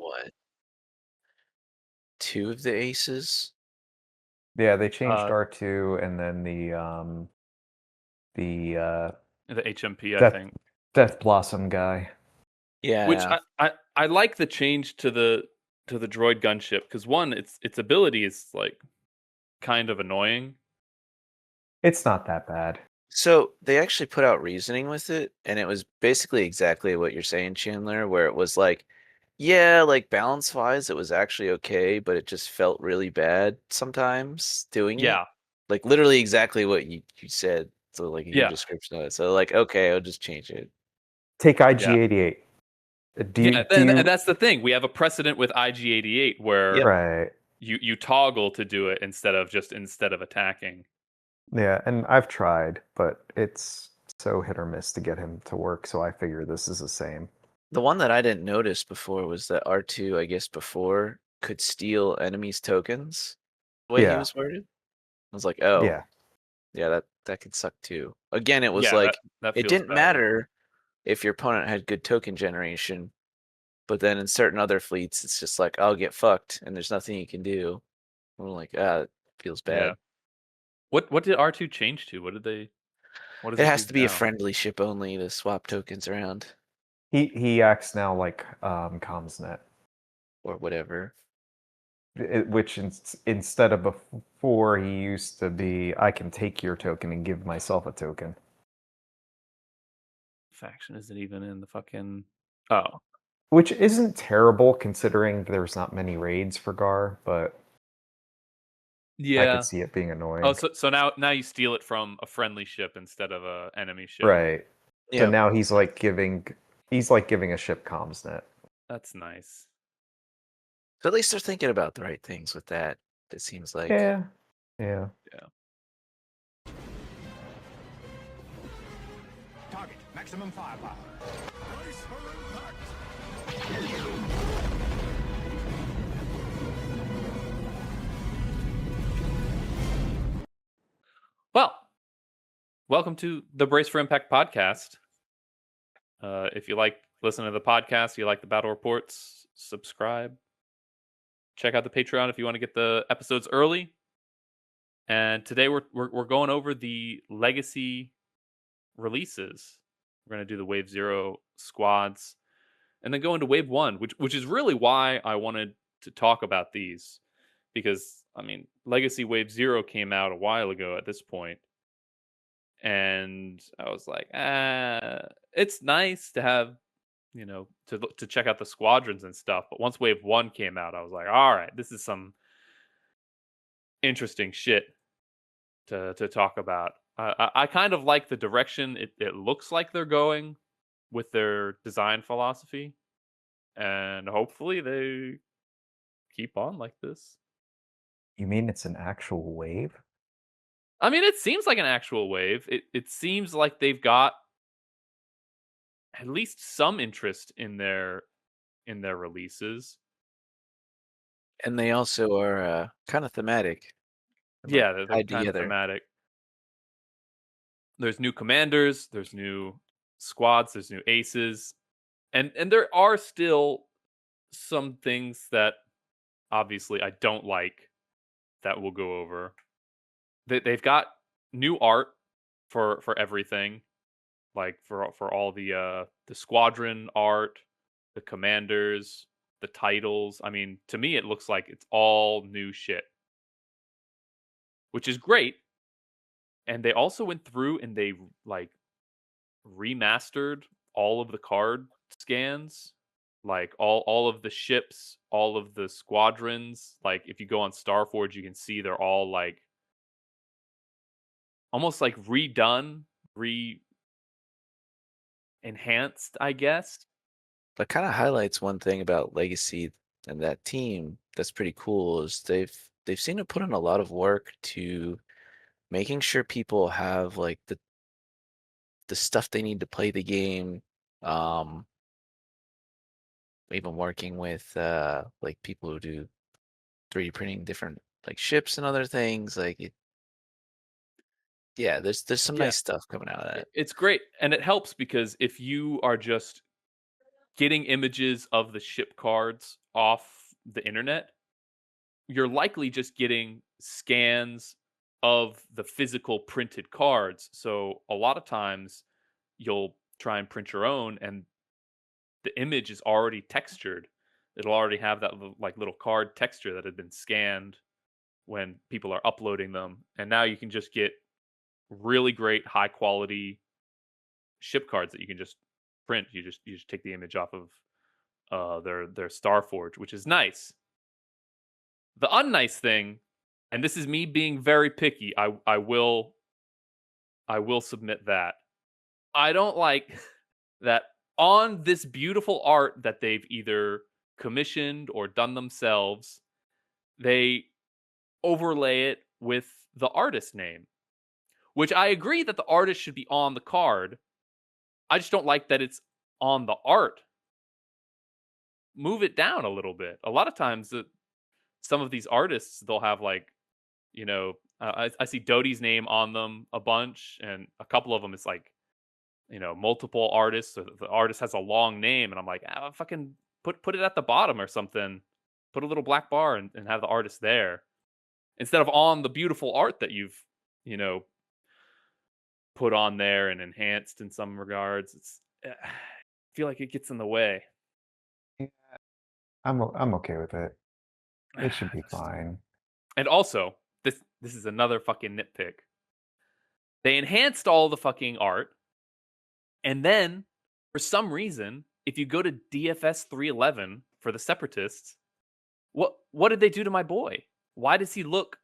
what? Two of the aces? Yeah, they changed Uh, R2 and then the the HMP, I Death think. Death Blossom guy. Which Yeah. I like the change to the droid gunship because one, its ability is like kind of annoying. It's not that bad. So they actually put out reasoning with it, and it was basically exactly what you're saying, Chandler, where it was like, yeah, like balance wise, it was actually okay, but it just felt really bad sometimes doing it. Yeah, Like literally exactly what you said. So like your yeah, description of it. So like, okay, I'll just change it. Take yeah, IG-88. yeah. Do And you that's the thing. We have a precedent with IG-88 where Yep. right? you toggle to do it instead of attacking. Yeah, and I've tried, but it's so hit or miss to get him to work. So I figure this is the same. The one that I didn't notice before was that R2, I guess before, could steal enemies' tokens. The way he Yeah, was worded. I was like, oh, yeah, yeah, that could suck too. Again, it was Yeah, like that it feels didn't bad. matter if your opponent had good token generation, but then in certain other fleets, it's just like, I'll get fucked, and there's nothing you can do. I'm like, it feels Yeah. bad. What did R2 change to? What does It it has do to be a now? friendly ship only to swap tokens around he acts now like Commsnet, or whatever. which instead of before he used to be, I can take your token and give myself a token. Faction isn't even in the fucking. Oh, Which isn't terrible considering there's not many raids for Gar, but I could yeah. see it being Oh, annoying. so now you steal it from a friendly ship instead of a enemy ship. Right. So Yeah. now he's like giving a ship Commsnet. That's nice. So at least they're thinking about the right things with that. It seems like. Yeah. Yeah. Yeah. Target, maximum firepower. Brace for impact! Well, welcome to the Brace for Impact podcast. If you like listening to the podcast, you like the battle reports, subscribe. Check out the Patreon if you want to get the episodes early. And today we're going over the legacy releases. We're going to do the Wave 0 squads and then go into Wave 1, which is really why I wanted to talk about these, because I mean, Legacy Wave 0 came out a while ago at this point, and I was like, it's nice to have, to check out the squadrons and stuff. But once Wave 1 came out, I was like, all right, this is some interesting shit to talk about. I kind of like the direction it looks like they're going with their design philosophy, and hopefully they keep on like this. You mean it's an actual wave? I mean, it seems like an actual wave. It seems like they've got at least some interest in their releases. And they also are kind of thematic, like Yeah, they're tied kind of together. thematic. There's new commanders, there's new squads, there's new aces, and there are still some things that obviously I don't like that we'll go over. They've got new art for everything, like for all the squadron art, the commanders, the titles. I mean, to me, it looks like it's all new shit, which is great. And they also went through and they like remastered all of the card scans, like all of the ships, all of the squadrons. Like if you go on Starforge, you can see they're all like almost like redone, re enhanced, I guess. That kind of highlights one thing about Legacy and that team that's pretty cool is they've seemed to put in a lot of work to making sure people have like the stuff they need to play the game. Um, even working with like people who do 3D printing different like ships and other things. Yeah, there's some Yeah, nice stuff coming out of that. it's great, and it helps because if you are just getting images of the ship cards off the internet, you're likely just getting scans of the physical printed cards. So a lot of times you'll try and print your own, and the image is already textured. It'll already have that like little card texture that had been scanned when people are uploading them, and now you can just get really great high quality ship cards that you can just print. You just take the image off of their Starforge, which is nice. The unnice thing, and this is me being very picky, I will submit that I don't like that on this beautiful art that they've either commissioned or done themselves, they overlay it with the artist name, which I agree that the artist should be on the card. I just don't like that it's on the art. Move it down a little bit. A lot of times, some of these artists, they'll have like, I see Doty's name on them a bunch, and a couple of them it's like, multiple artists. So the artist has a long name, and I'm like, fucking put it at the bottom or something. Put a little black bar and have the artist there instead of on the beautiful art that you've, put on there and enhanced in some regards. It's I feel like it gets in the way. I'm okay with it. It should be fine. And also, this is another fucking nitpick. They enhanced all the fucking art, and then for some reason, if you go to DFS 311 for the Separatists, what did they do to my boy? Why does he look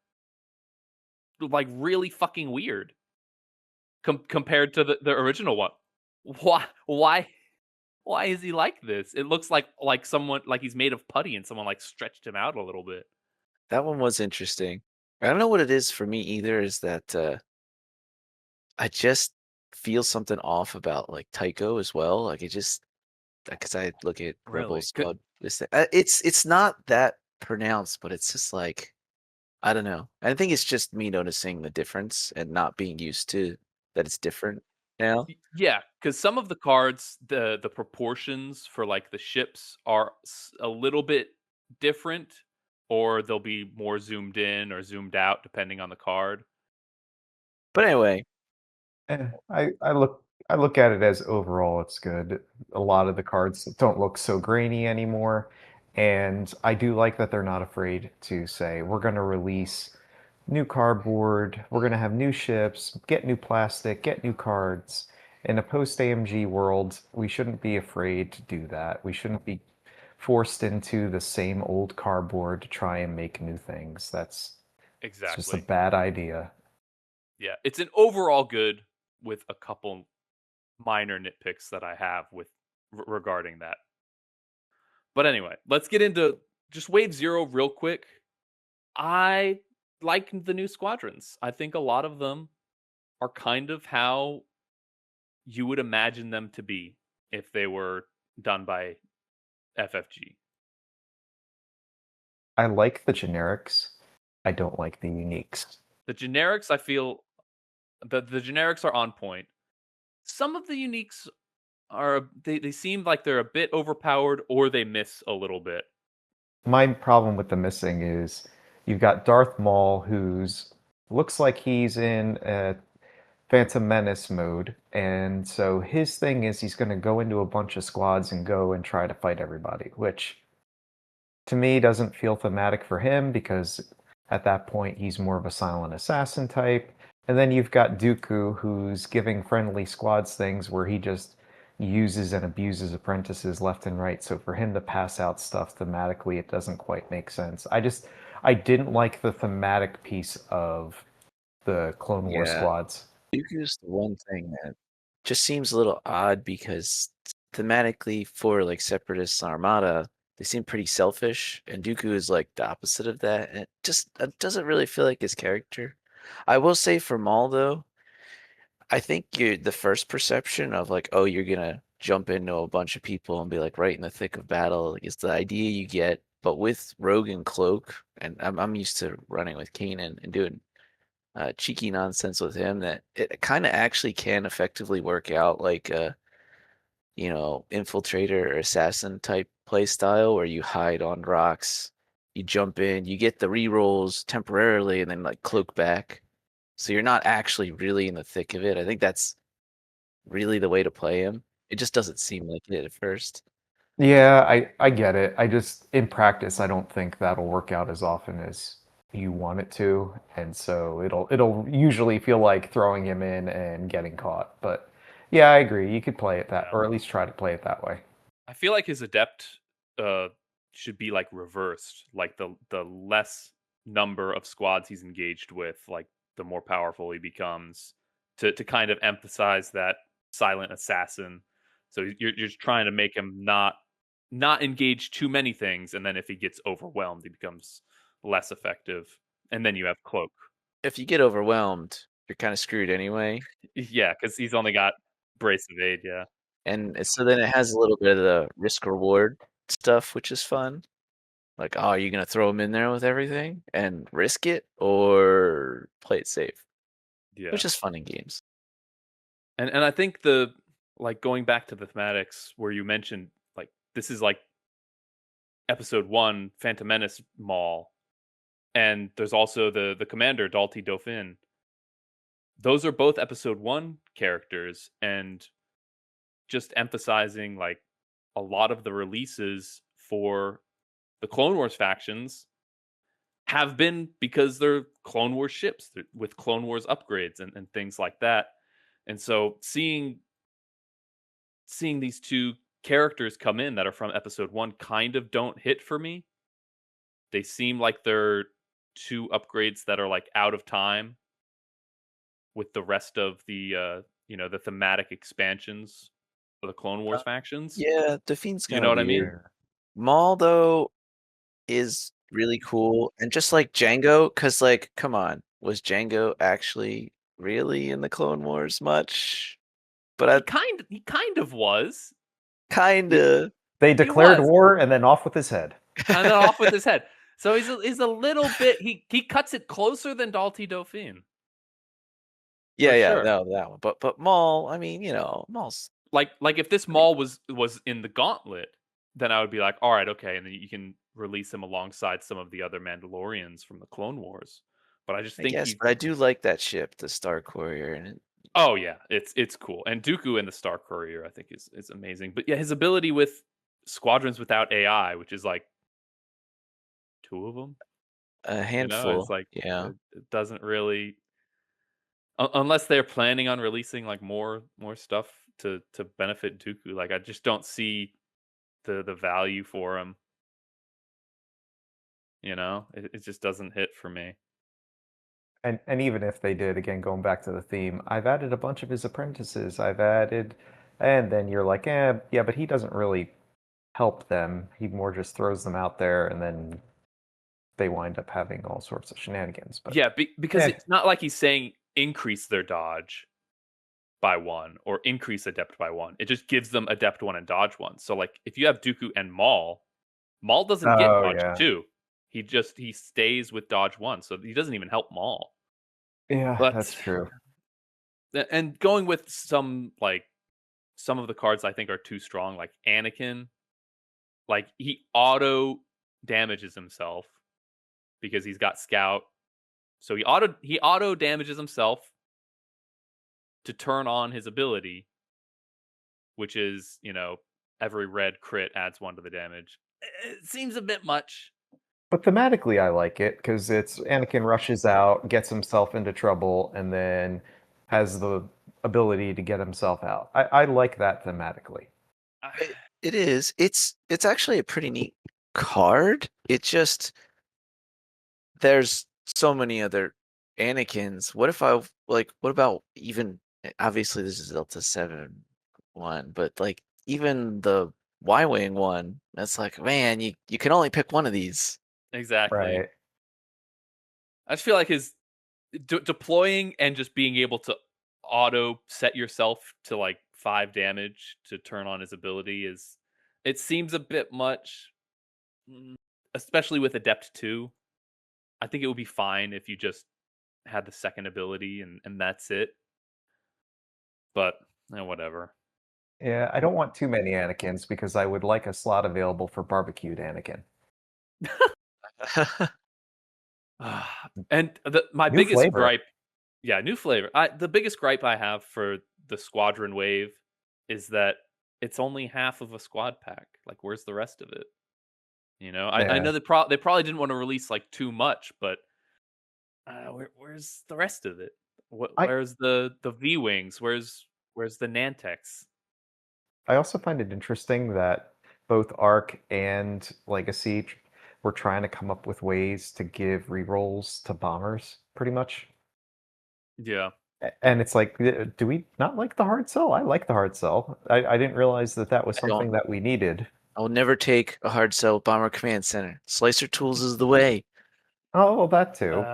like really fucking weird compared to the original one? Why is he like this? It looks like someone, like he's made of putty and someone like stretched him out a little bit. That one was interesting. I don't know what it is for me either, is that I just feel something off about like Tycho as well. Like it just, because I look at Really? Rebel Good. Squad, it's not that pronounced, but it's just like, I don't know. I think it's just me noticing the difference and not being used to that it's different now. Yeah, because some of the cards, the proportions for like the ships are a little bit different, or they'll be more zoomed in or zoomed out depending on the card. But anyway, I look at it as overall it's good. A lot of the cards don't look so grainy anymore, and I do like that they're not afraid to say we're going to release new cardboard, we're going to have new ships, get new plastic, get new cards. In a post AMG world, we shouldn't be afraid to do that. We shouldn't be forced into the same old cardboard to try and make new things. That's it's just a Exactly. bad idea. Yeah, it's an overall good with a couple minor nitpicks that I have with regarding that. But anyway, let's get into just Wave 0 real quick. I like the new squadrons. I think a lot of them are kind of how you would imagine them to be if they were done by FFG. I like the generics. I don't like the uniques. The generics, I feel the generics are on point. Some of the uniques are they seem like they're a bit overpowered, or they miss a little bit. My problem with the missing is you've got Darth Maul, who's looks like he's in a Phantom Menace mode, and so his thing is he's going to go into a bunch of squads and go and try to fight everybody, which to me doesn't feel thematic for him because at that point he's more of a silent assassin type. And then you've got Dooku, who's giving friendly squads things where he just uses and abuses apprentices left and right. So for him to pass out stuff thematically, it doesn't quite make sense. I didn't like the thematic piece of the Clone War Yeah. squads. Dooku's the one thing that just seems a little odd because thematically for like Separatists and Armada, they seem pretty selfish, and Dooku is like the opposite of that. And it doesn't really feel like his character. I will say for Maul though, I think the first perception of like, oh, you're gonna jump into a bunch of people and be like right in the thick of battle is the idea you get. But with Rogue and Cloak, and I'm used to running with Kanan and doing cheeky nonsense with him, that it kind of actually can effectively work out like infiltrator or assassin type play style where you hide on rocks, you jump in, you get the rerolls temporarily, and then like cloak back. So you're not actually really in the thick of it. I think that's really the way to play him. It just doesn't seem like it at first. Yeah, I get it. I just in practice I don't think that'll work out as often as you want it to, and so it'll usually feel like throwing him in and getting caught. But yeah, I agree. You could play it that, Yeah. or at least try to play it that way. I feel like his adept should be like reversed. Like the less number of squads he's engaged with, like the more powerful he becomes. To kind of emphasize that silent assassin. So you're just trying to make him not engage too many things, and then if he gets overwhelmed, he becomes less effective. And then you have cloak. If you get overwhelmed, you're kind of screwed anyway. Yeah, because he's only got brace evade. Yeah. And so then it has a little bit of the risk reward stuff, which is fun. Like, oh, are you gonna throw him in there with everything and risk it or play it safe? Yeah. Which is fun in games. And I think the like going back to the thematics where you mentioned like this is like episode 1 Phantom Menace Maul, and there's also the commander Dalty Dauphin. Those are both episode 1 characters, and just emphasizing like a lot of the releases for the Clone Wars factions have been because they're Clone Wars ships with Clone Wars upgrades and things like that. And so seeing these two characters come in that are from episode 1 kind of don't hit for me. They seem like they're two upgrades that are like out of time with the rest of the the thematic expansions for the Clone Wars factions. Yeah, Dauphin's You kind know of what I mean? weird. Maul though is really cool, and just like Django, because like, come on, was Django actually really in the Clone Wars much? But I He kind of was. kinda. They He declared was. war and then off with his head. And then off with his head. So he's a little bit he cuts it closer than Dalty Dauphin. Yeah, For yeah, sure. no, that one. But Maul, I mean, Maul's Like if this Maul was in the Gauntlet, then I would be like, all right, okay, and then you can release him alongside some of the other Mandalorians from the Clone Wars. But I just I think guess, but I do like that ship, the Star Courier, and oh yeah, it's cool. And Dooku in the Star Courier I think is amazing. But yeah, his ability with squadrons without AI, which is like 2 of them, a it's handful. like Yeah. it doesn't really unless they're planning on releasing like more stuff to benefit Dooku. Like I just don't see the value for him. It just doesn't hit for me. And even if they did, again, going back to the theme, I've added a bunch of his apprentices. I've added, and then you're like, yeah, but he doesn't really help them. He more just throws them out there, and then they wind up having all sorts of shenanigans. But Yeah, because eh, it's not like he's saying increase their dodge by 1 or increase adept by 1. It just gives them adept 1 and dodge 1. So like if you have Dooku and Maul doesn't get oh dodge yeah, 2. He stays with dodge 1, so he doesn't even help Maul. yeah, But that's true. and going with some of the cards I think are too strong, like Anakin, like he auto damages himself because he's got scout. So he auto damages himself to turn on his ability, which is, every red crit adds 1 to the damage. It seems a bit much. But thematically, I like it because it's Anakin rushes out, gets himself into trouble, and then has the ability to get himself out. I like that thematically. It is. It's actually a pretty neat card. It just there's so many other Anakins. What if what about even obviously this is Delta 7 one, but like even the Y-Wing one, that's like, man, you can only pick one of these. Exactly. Right. I just feel like his deploying and just being able to auto set yourself to like 5 damage to turn on his ability it seems a bit much, especially with Adept 2. I think it would be fine if you just had the second ability and that's it. But whatever. Yeah, I don't want too many Anakins because I would like a slot available for barbecued Anakin. And my New biggest flavor. gripe, yeah, new flavor. The biggest gripe I have for the Squadron Wave is that it's only half of a squad pack. Like, where's the rest of it? I Yeah. know they probably didn't want to release like too much, but where's the rest of it? I Where's the V wings? Where's the Nantex? I also find it interesting that both Arc and Legacy were trying to come up with ways to give rerolls to bombers, pretty much. Yeah, And it's like, do we not like the hard sell? I like the hard sell. I didn't realize that that was I don't. something that we needed. I will never take a hard sell Bomber Command Center. Slicer tools is the way. Oh, well, that too.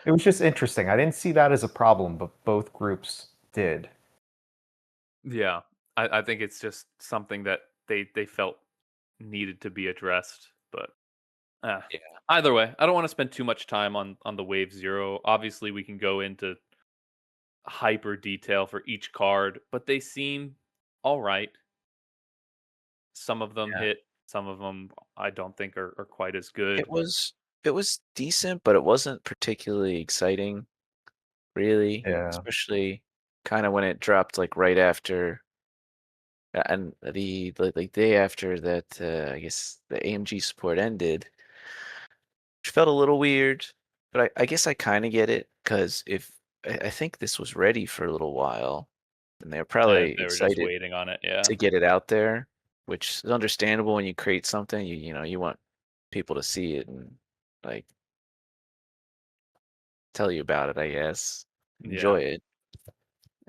It was just interesting. I didn't see that as a problem, but both groups did. yeah. I think it's just something that they felt needed to be addressed, but Yeah. either way, I don't want to spend too much time on the Wave Zero. Obviously, we can go into hyper detail for each card, but they seem all right. Some of them Yeah. hit, some of them I don't think are quite as good. It was decent, but it wasn't particularly exciting, really. Yeah. Especially kind of when it dropped like right after and the like day after that I guess the AMG support ended, which felt a little weird. But I guess I kind of get it because if I think this was ready for a little while, and they're probably They were just excited waiting on it. Yeah, to get it out there, which is understandable when you create something. You want people to see it and like tell you about it, I guess. yeah, Enjoy it.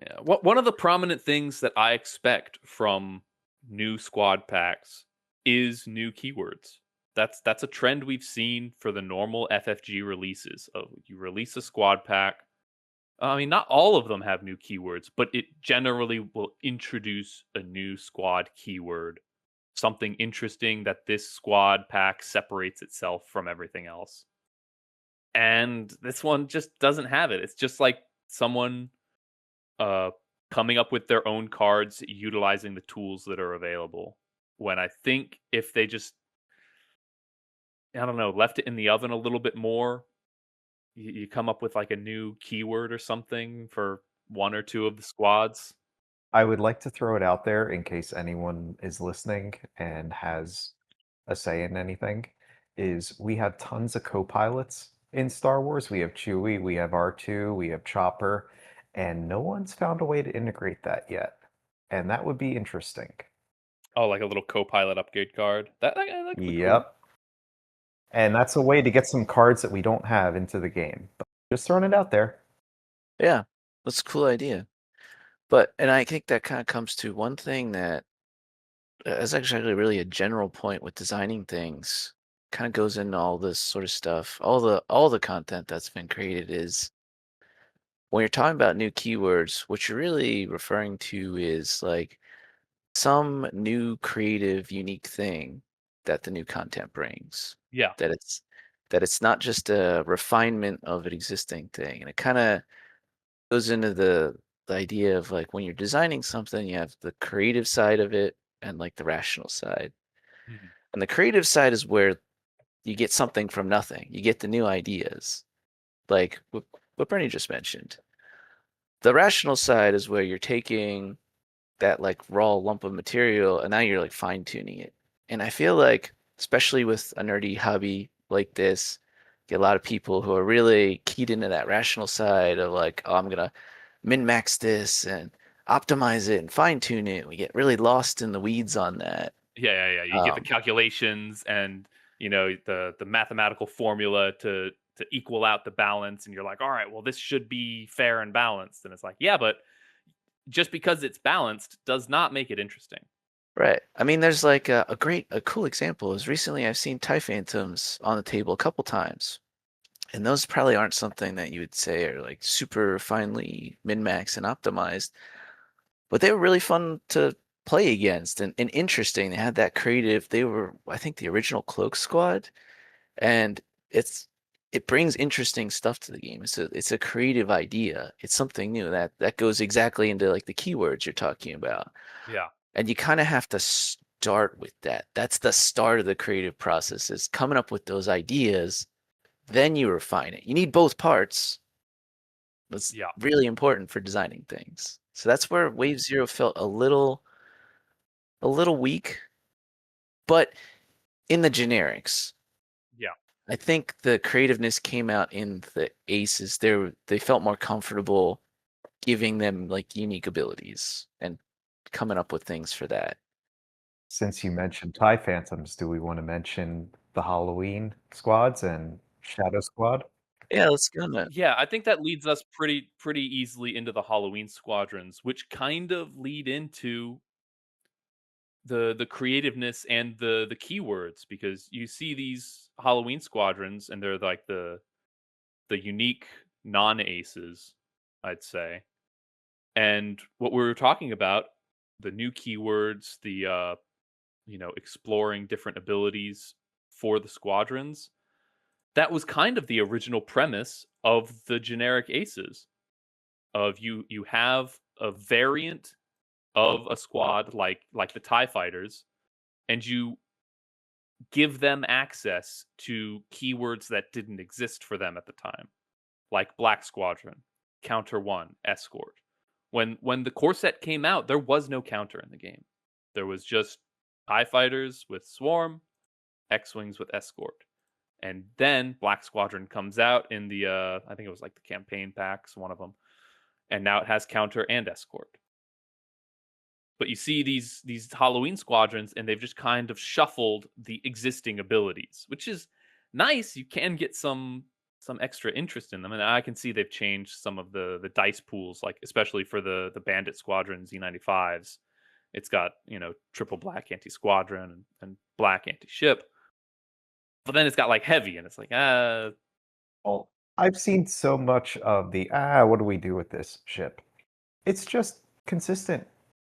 yeah. One of the prominent things that I expect from new squad packs is new keywords. That's a trend we've seen for the normal FFG releases. Of you release a squad pack. I mean, not all of them have new keywords, but it generally will introduce a new squad keyword, something interesting that this squad pack separates itself from everything else. And this one just doesn't have it. It's just like someone uh coming up with their own cards utilizing the tools that are available. When I think if they just, I don't know, left it in the oven a little bit more, you come up with like a new keyword or something for one or two of the squads. I would like to throw it out there in case anyone is listening and has a say in anything, is we have tons of co-pilots in Star Wars. We have Chewie, we have R2, we have Chopper, and no one's found a way to integrate that yet. And that would be interesting. Oh, like a little co-pilot upgrade card. That could be cool. Yep. And that's a way to get some cards that we don't have into the game. But just throwing it out there. Yeah, that's a cool idea. And I think that kind of comes to one thing that is actually really a general point with designing things. Kind of goes into all this sort of stuff. All the content that's been created is when you're talking about new keywords, what you're really referring to is like some new creative, unique thing that the new content brings. Yeah. That it's not just a refinement of an existing thing. And it kind of goes into the idea of like when you're designing something, you have the creative side of it and like the rational side. Mhm. And the creative side is where you get something from nothing. You get the new ideas, like what Bernie just mentioned. The rational side is where you're taking that like raw lump of material and now you're like fine tuning it. And I feel like, especially with a nerdy hobby like this, get a lot of people who are really keyed into that rational side of like, oh, I'm gonna min max this and optimize it and fine tune it. We get really lost in the weeds on that. Yeah. You get the Um, calculations and the mathematical formula to equal out the balance, and you're like, all right, well, this should be fair and balanced. And it's like, yeah, but just because it's balanced does not make it interesting. right. I mean, there's like a cool example is recently I've seen TIE Phantoms on the table a couple times. And those probably aren't something that you would say are like super finely min-max and optimized, but they were really fun to play against and interesting. They had that creative, they were, I think, the original Cloak Squad. And it's it brings interesting stuff to the game. It's a creative idea. It's something new that goes exactly into like the keywords you're talking about. Yeah. And you kind of have to start with that. That's the start of the creative process, is coming up with those ideas, then you refine it. You need both parts. That's Yeah. really important for designing things. So that's where Wave Zero felt a little weak, but in the generics. Yeah. I think the creativeness came out in the aces. They felt more comfortable giving them like unique abilities and coming up with things for that. Since you mentioned TIE Phantoms, do we want to mention the Halloween squads and Shadow Squad? Yeah, let's go on that. Yeah, I think that leads us pretty easily into the Halloween squadrons, which kind of lead into the creativeness and the keywords, because you see these Halloween squadrons and they're like the unique non-aces, I'd say. And what we were talking about, the new keywords, the exploring different abilities for the squadrons, that was kind of the original premise of the generic aces. Of you have a variant of a squad like the TIE fighters, and you give them access to keywords that didn't exist for them at the time, like Black Squadron, Counter One, Escort. When the core set came out, there was no counter in the game. There was just TIE fighters with Swarm, X-wings with Escort. And then Black Squadron comes out in the I think it was like the campaign packs, one of them. And now it has counter and escort. But you see these Halloween squadrons, and they've just kind of shuffled the existing abilities, which is nice. You can get some extra interest in them, and I can see they've changed some of the dice pools, like especially for the Bandit Squadron Z95s. It's got triple black anti squadron and black anti ship, but then it's got like heavy, and it's like Well, I've seen so much of the what do we do with this ship? It's just consistent,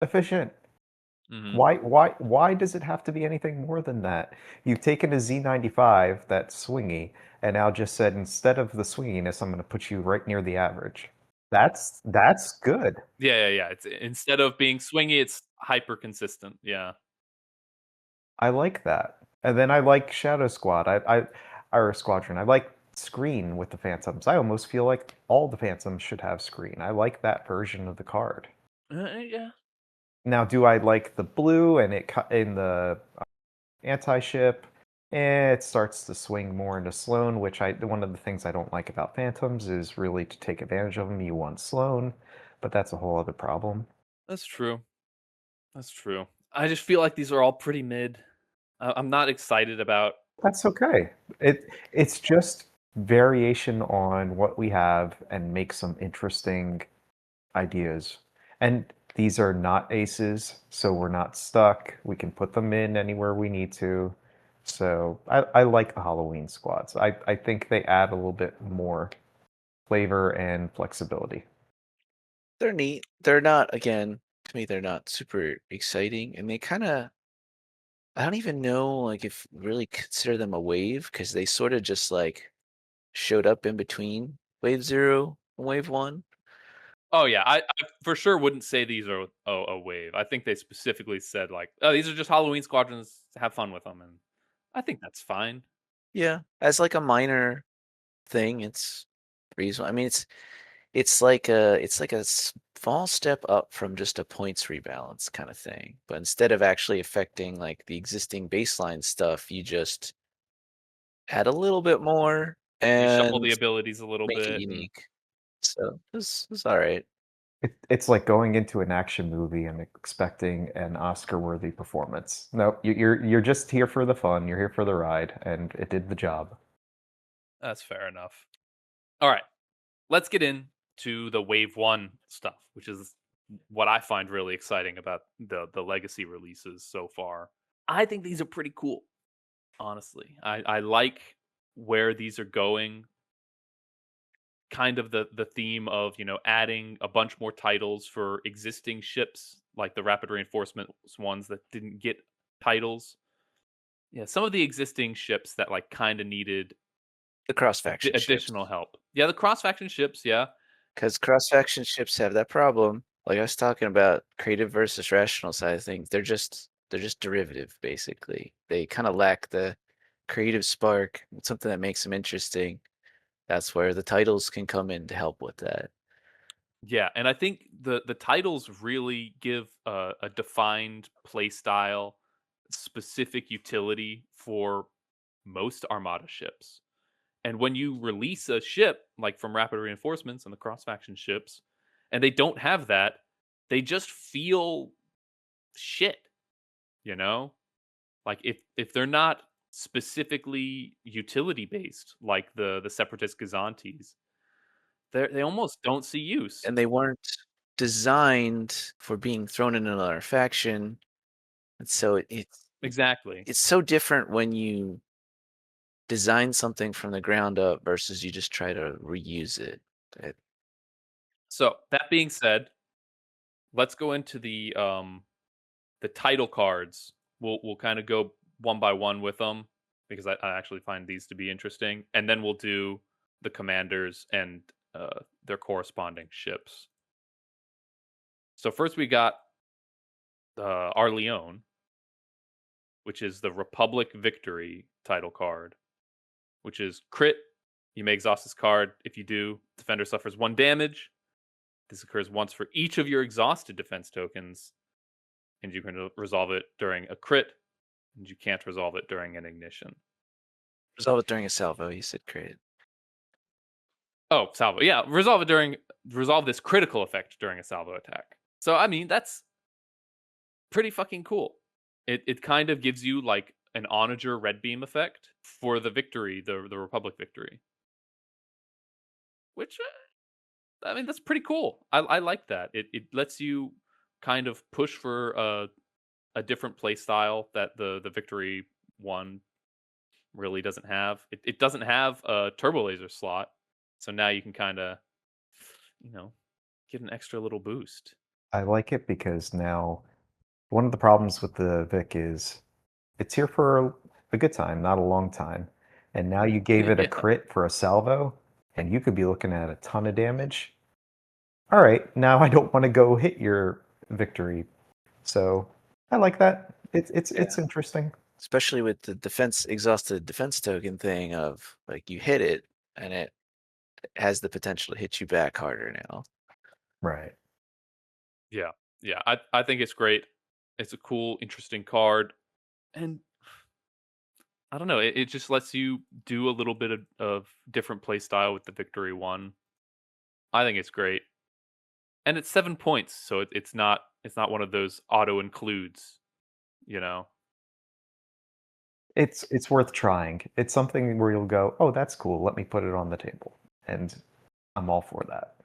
efficient. mhm. Why does it have to be anything more than that? You've taken a Z95 that's swingy and now just said instead of the swinginess, I'm going to put you right near the average. That's good. Yeah. It's instead of being swingy, it's hyper consistent. Yeah. I like that. And then I like Shadow Squad. Or Squadron. I like screen with the Phantoms. I almost feel like all the Phantoms should have screen. I like that version of the card. Yeah. Now, do I like the blue and in the anti-ship? It starts to swing more into Sloan, which one of the things I don't like about Phantoms is really to take advantage of them. You want Sloan, but that's a whole other problem. That's true. That's true. I just feel like these are all pretty mid. I'm not excited about. That's okay. It's just variation on what we have and make some interesting ideas. And these are not aces, so we're not stuck. We can put them in anywhere we need to. So I like the Halloween squads. I think they add a little bit more flavor and flexibility. They're neat. They're not, again, to me, they're not super exciting, and they kind of, I don't even know like if really consider them a wave, because they sort of just like showed up in between Wave Zero and Wave One. Oh yeah, I for sure wouldn't say these are a wave. I think they specifically said like, oh, these are just Halloween squadrons. Have fun with them, and I think that's fine. Yeah, as like a minor thing, it's reasonable. I mean, it's like a small step up from just a points rebalance kind of thing. But instead of actually affecting like the existing baseline stuff, you just add a little bit more You shuffle and the abilities a little make it bit. unique. So it's all right. It's like going into an action movie and expecting an Oscar-worthy performance. No, you're just here for the fun. You're here for the ride, and it did the job. That's fair enough. All right, let's get into the Wave One stuff, which is what I find really exciting about the legacy releases so far. I think these are pretty cool. Honestly, I like where these are going. Kind of the theme of adding a bunch more titles for existing ships, like the rapid reinforcement ones that didn't get titles. Yeah, some of the existing ships that like kind of needed The cross-faction ships. additional help. Yeah, the cross-faction ships, yeah. Because cross-faction ships have that problem. Like I was talking about creative versus rational side of things. They're just derivative, basically. They kind of lack the creative spark, something that makes them interesting. That's where the titles can come in to help with that. Yeah, and I think the titles really give a defined play style, specific utility for most Armada ships. And when you release a ship like from Rapid Reinforcements and the cross faction ships, and they don't have that, they just feel shit. You know, like if they're not specifically utility based, like the Separatist Gazantes, they almost don't see use. And they weren't designed for being thrown in another faction. And so Exactly. it's so different when you design something from the ground up versus you just try to reuse it. So that being said, let's go into the title cards. We'll kind of go one by one with them because I actually find these to be interesting, and then we'll do the commanders and their corresponding ships. So first we got our Leon, which is the Republic Victory title card, which is crit. You may exhaust this card. If you do, defender suffers 1 damage. This occurs once for each of your exhausted defense tokens, and you can resolve it during a crit, and you can't resolve it during an ignition. Resolve it during a salvo. You said crit. Oh, salvo. Yeah, resolve this critical effect during a salvo attack. So I mean, that's pretty fucking cool. It kind of gives you like an onager red beam effect for the victory, the Republic Victory. Which I mean, that's pretty cool. I like that. It lets you kind of push for a different play style that the Victory one really doesn't have. It doesn't have a turbo laser slot, so now you can kind of, get an extra little boost. I like it because now one of the problems with the Vic is it's here for a good time, not a long time. And now you gave it a Yeah. crit for a salvo, and you could be looking at a ton of damage. All right, now I don't want to go hit your victory. So I like that. It's interesting. Especially with the exhausted defense token thing of like you hit it and it has the potential to hit you back harder now. Right. Yeah. I think it's great. It's a cool, interesting card, and I don't know. It just lets you do a little bit of different play style with the Victory one. I think it's great, and it's 7 points, so it's not one of those auto includes. It's worth trying. It's something where you'll go, oh, that's cool. Let me put it on the table, and I'm all for that.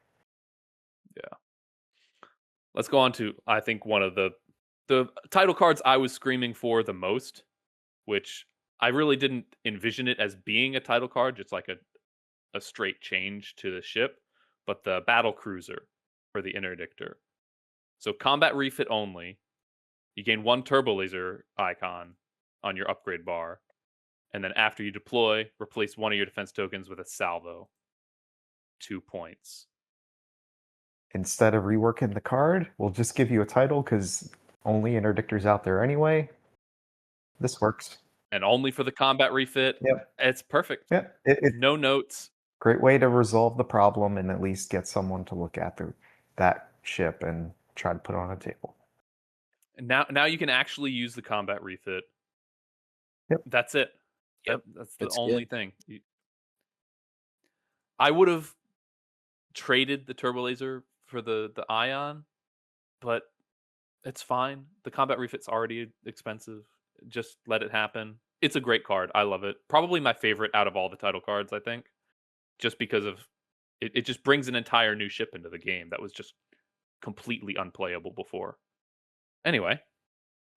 Yeah. Let's go on to I think one of the title cards I was screaming for the most, which I really didn't envision it as being a title card, just like a straight change to the ship, but the battle cruiser for the interdictor. So combat refit only. You gain 1 turbo laser icon on your upgrade bar, and then after you deploy, replace one of your defense tokens with a salvo. 2 points. Instead of reworking the card, we'll just give you a title because only interdictors out there anyway. This works. And only for the combat refit. Yep. It's perfect. Yep. No notes. Great way to resolve the problem and at least get someone to look at that ship and try to put it on a table. And now you can actually use the combat refit. Yep. That's it. Yep. That's the It's only good. thing. I would have traded the turbo laser for the ion, but it's fine. The combat refit's already expensive. Just let it happen. It's a great card. I love it. Probably my favorite out of all the title cards, I think. Just because of it just brings an entire new ship into the game that was just completely unplayable before. Anyway,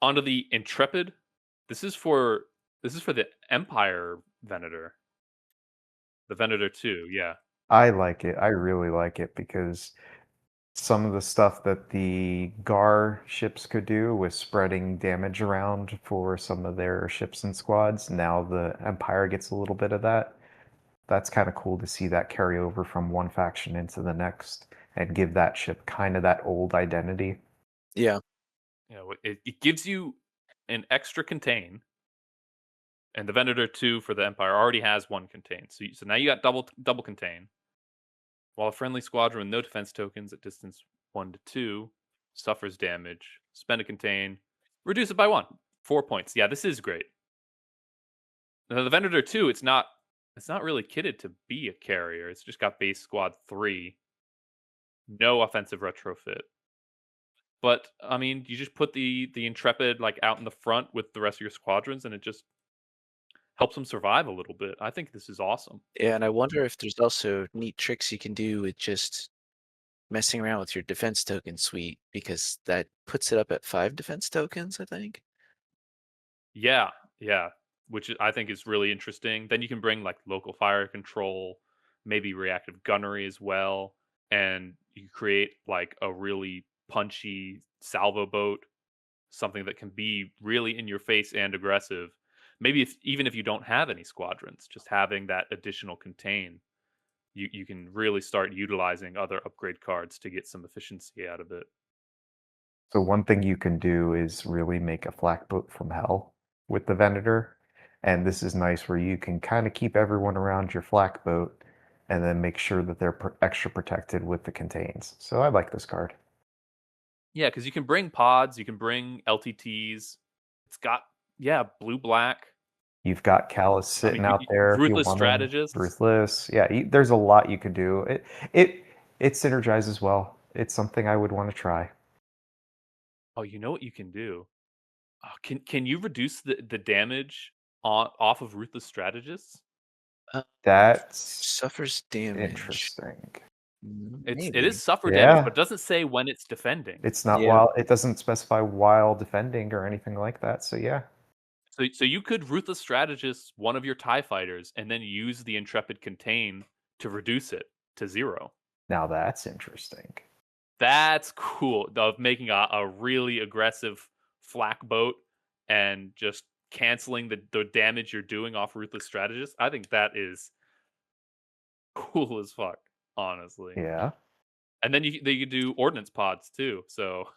onto the Intrepid. This is for the Empire Venator. The Venator 2, yeah. I like it. I really like it because some of the stuff that the GAR ships could do with spreading damage around for some of their ships and squads, now the Empire gets a little bit of that. that's kind of cool to see that carry over from one faction into the next and give that ship kind of that old identity. Yeah. It gives you an extra contain, and the Venator 2 for the Empire already has one contain. So now you got double contain. While a friendly squadron with no defense tokens at distance 1 to 2 suffers damage, spend a contain, reduce it by 1. 4 points. Yeah, this is great. Now, the Venator 2, it's not really kitted to be a carrier. It's just got base squad 3. No offensive retrofit. But I mean, you just put the Intrepid like out in the front with the rest of your squadrons, and it just helps them survive a little bit. I think this is awesome. Yeah, and I wonder if there's also neat tricks you can do with just messing around with your defense token suite, because that puts it up at 5 defense tokens, I think. Yeah, which I think is really interesting. Then you can bring like local fire control, maybe reactive gunnery as well, and you create like a really punchy salvo boat, something that can be really in your face and aggressive. Maybe even if you don't have any squadrons, just having that additional contain, you can really start utilizing other upgrade cards to get some efficiency out of it. So one thing you can do is really make a flak boat from hell with the Venator. And this is nice where you can kind of keep everyone around your flak boat and then make sure that they're extra protected with the contains. So I like this card. Yeah, because you can bring pods, you can bring LTTs. It's got blue black. You've got Callus sitting out there. If you Ruthless want him. Strategist. Ruthless. Yeah, there's a lot you can do. It synergizes well. It's something I would want to try. Oh, you know what you can do? Oh, can you reduce the damage off of Ruthless Strategists? That's Suffers damage. interesting. It Maybe. is suffer Yeah. damage, but it doesn't say when it's defending. It's not Yeah. while it doesn't specify while defending or anything like that. So yeah. So you could Ruthless Strategist one of your TIE fighters and then use the Intrepid Contain to reduce it to 0. Now that's interesting. That's cool. Of making a really aggressive flak boat and just canceling the damage you're doing off Ruthless Strategist. I think that is cool as fuck, honestly. Yeah. And then you could do ordnance pods too. So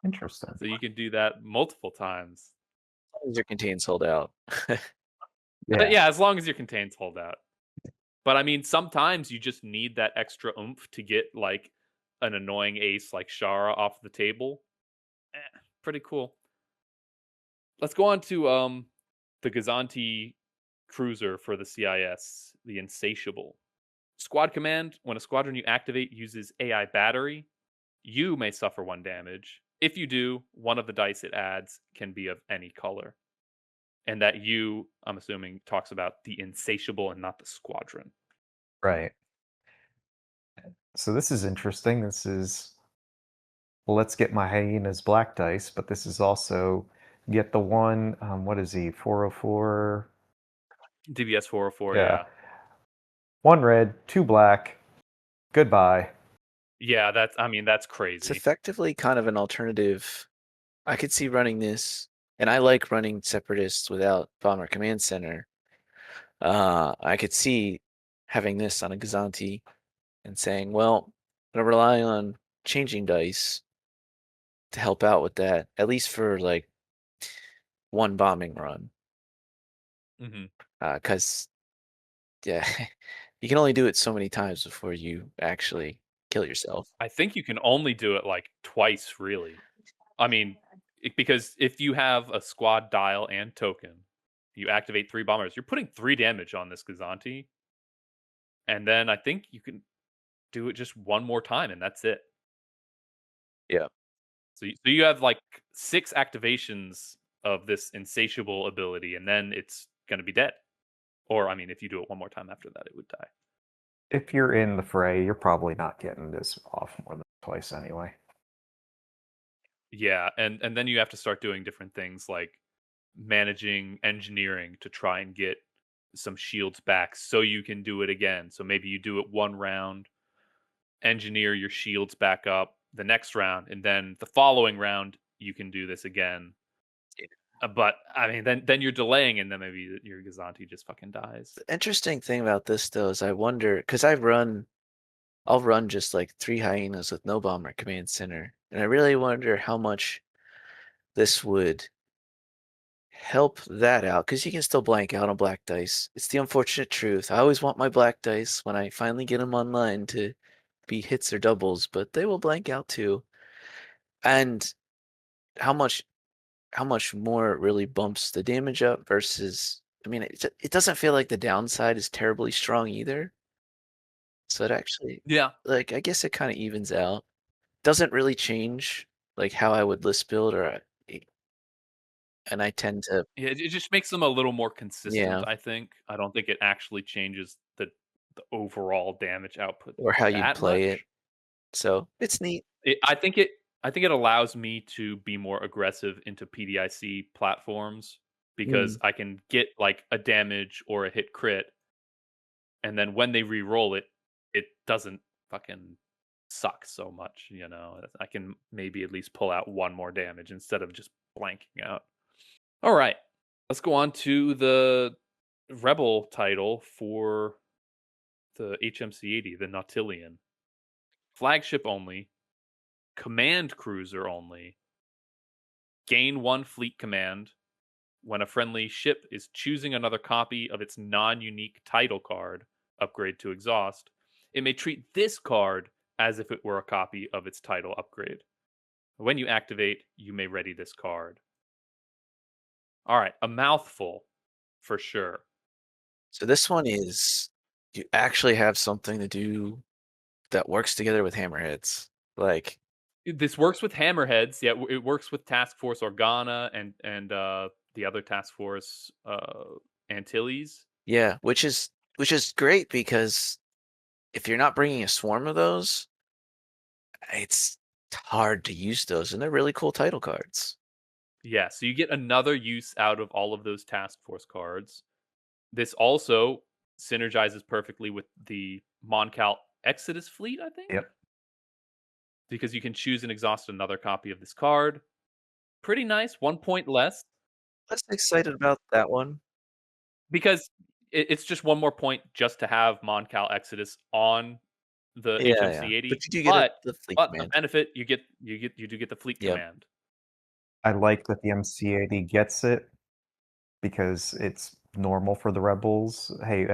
Interesting. you can do that multiple times. As long as your contain's sold out. Yeah, as long as your contains hold out. But I mean, sometimes you just need that extra oomph to get like an annoying ace like Shara off the table. Pretty cool. Let's go on to the Gazanti cruiser for the CIS, the Insatiable. Squad command: when a squadron you activate uses AI battery, you may suffer 1 damage. If you do, one of the dice it adds can be of any color. And that you, I'm assuming, talks about the Insatiable and not the squadron. Right. So this is interesting. This is let's get my hyenas black dice, but this is also get the one. What is he? 404. DBS 404. Yeah. Yeah. 1 red, 2 black. Goodbye. Yeah, that's It's crazy. effectively kind of an alternative. I could see running this, and I like running Separatists without Bomber Command Center. I could see having this on a Gazanti and saying, well, I'm going to rely on changing dice to help out with that, at least for like 1 bombing run. Mhm. Because, yeah, you can only do it so many times before you actually kill yourself. I think you can only do it like twice, really. I mean, because if you have a squad dial and token, you activate 3 bombers, you're putting 3 damage on this Gazanti. And then I think you can do it just 1 more time, and that's it. Yeah. So you have like 6 activations of this Insatiable ability, and then it's going to be dead. Or, I mean, if you do it 1 more time after that, it would die. If you're in the fray, you're probably not getting this off more than twice anyway. Yeah, and then you have to start doing different things like managing engineering to try and get some shields back so you can do it again. So maybe you do it 1 round, engineer your shields back up the next round, and then the following round you can do this again. But I mean, then you're delaying, and then maybe your Gazanti just fucking dies. The interesting thing about this though is I wonder because I'll run just like 3 hyenas with no bomber command center, and I really wonder how much this would help that out because you can still blank out on black dice. It's the unfortunate truth. I always want my black dice when I finally get them online to be hits or doubles, but they will blank out too. And how much more it really bumps the damage up versus I mean it doesn't feel like the downside is terribly strong either. So it actually Yeah, like I guess it kind of evens out. Doesn't really change like how I would list build and I tend to yeah. It just makes them a little more consistent. yeah, I think. I don't think it actually changes the overall damage output or how you'd that play it. much. So it's neat. I think it allows me to be more aggressive into PDIC platforms because Mm. I can get like a damage or a hit crit, and then when they re-roll it, it doesn't fucking suck so much. I can maybe at least pull out one more damage instead of just blanking out. All right, let's go on to the Rebel title for the HMC-80, the Nautilian. Flagship only, command cruiser only, gain 1 fleet command when a friendly ship is choosing another copy of its non-unique title card, upgrade to exhaust. It may treat this card as if it were a copy of its title upgrade. When you activate, you may ready this card. All right, a mouthful for sure. So this one is you actually have something to do that works together with hammerheads. Like This works with hammerheads. Yeah, it works with Task Force Organa and the other Task Force Antilles. yeah, which is great because if you're not bringing a swarm of those, it's hard to use those, and they're really cool title cards. Yeah, so you get another use out of all of those Task Force cards. This also synergizes perfectly with the Moncal Exodus fleet, I think, Yep. because you can choose and exhaust another copy of this card. Pretty nice, 1 point less, Less excited about that one. because it's just 1 more point just to have Moncal Exodus on the Yeah, yeah. HMC 80. But you do get But the fleet the command. benefit you do get the fleet Yep. command. I like that the MC80 gets it because it's normal for the rebels. Hey,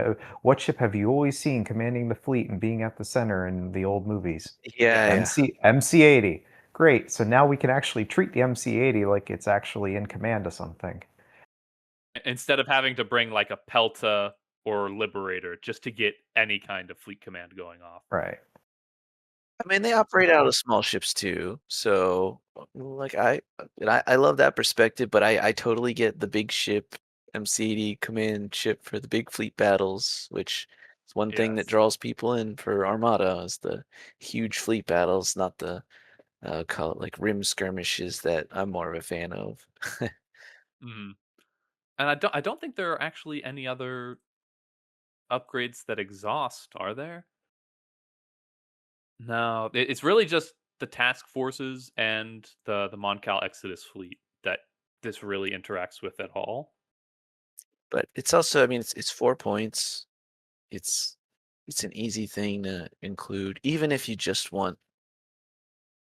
what ship have you always seen commanding the fleet and being at the center in the old movies? Yeah, yeah. MC80. Great. So now we can actually treat the MC80 like it's actually in command of something. Instead of having to bring like a Pelta or Liberator just to get any kind of fleet command going off. Right. I mean, they operate out of small ships too, so like I love that perspective, but I totally get the big ship MCD command ship for the big fleet battles, which is one thing that Yes. draws people in for Armada is the huge fleet battles, not the call it like rim skirmishes that I'm more of a fan of. Mhm. And I don't think there are actually any other upgrades that exhaust, are there? No, it's really just the task forces and the Moncal Exodus fleet that this really interacts with at all. But it's also, I mean, it's 4 points. It's it's an easy thing to include, even if you just want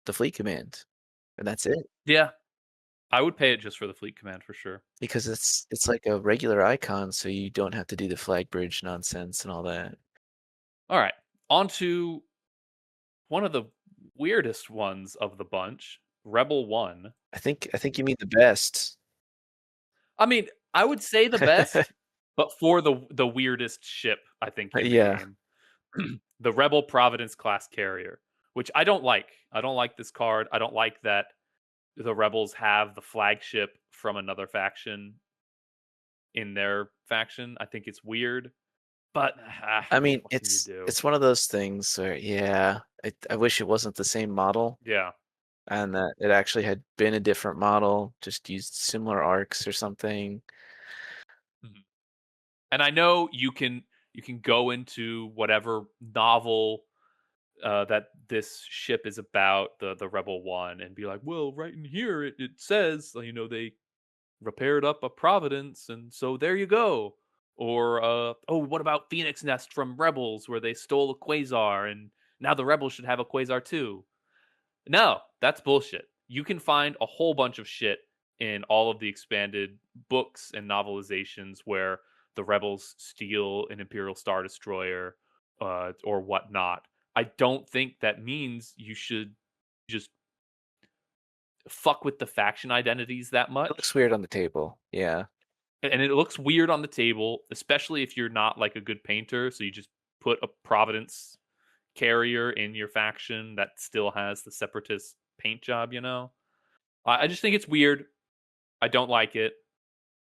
the fleet command, and that's it. Yeah, I would pay it just for the fleet command for sure. Because it's like a regular icon, so you don't have to do the flag bridge nonsense and all that. All right, on to one of the weirdest ones of the bunch, Rebel 1. I think you mean the best. I mean, I would say the best, but for the weirdest ship, I think, in the Yeah. game. The Rebel Providence class carrier, which I don't like. I don't like this card. I don't like that the Rebels have the flagship from another faction in their faction. I think it's weird, but I mean, what can you do? it's one of those things where yeah, I wish it wasn't the same model Yeah, and that it actually had been a different model, just used similar arcs or something. Mhm. And I know you can go into whatever novel that this ship is about, the Rebel One, and be like, well, right in here it says, they repaired up a Providence, and so there you go. Or what about Phoenix Nest from Rebels, where they stole a Quasar, and now the Rebels should have a Quasar too? No, that's bullshit. You can find a whole bunch of shit in all of the expanded books and novelizations where the rebels steal an Imperial Star Destroyer or whatnot. I don't think that means you should just fuck with the faction identities that It looks much. weird on the table. Yeah. And it looks weird on the table, especially if you're not like a good painter. So you just put a Providence carrier in your faction that still has the separatist paint job, you know? I just think it's weird. I don't like it.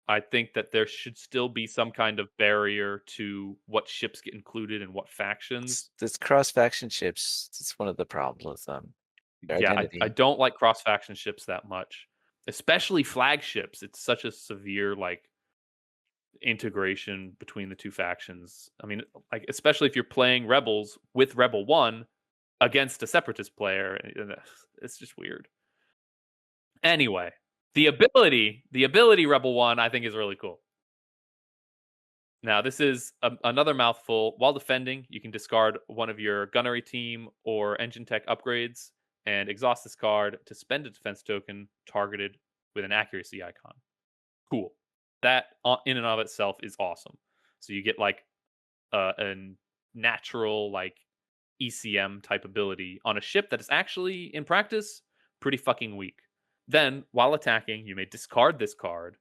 I think that there should still be some kind of barrier to what ships get included and what factions. It's cross faction ships. It's one of the problems with them. Their Yeah, I identity. don't like cross faction ships that much, especially flagships. It's such a severe like integration between the two factions. I mean, like especially if you're playing rebels with Rebel 1 against a separatist player, it's just weird. Anyway, the ability Rebel 1 I think is really cool. Now, this is another mouthful. While defending, you can discard one of your gunnery team or engine tech upgrades and exhaust this card to spend a defense token targeted with an accuracy icon. Cool. That in and of itself is awesome. So you get like a natural like ECM type ability on a ship that is actually in practice pretty fucking weak. Then, while attacking, you may discard this card.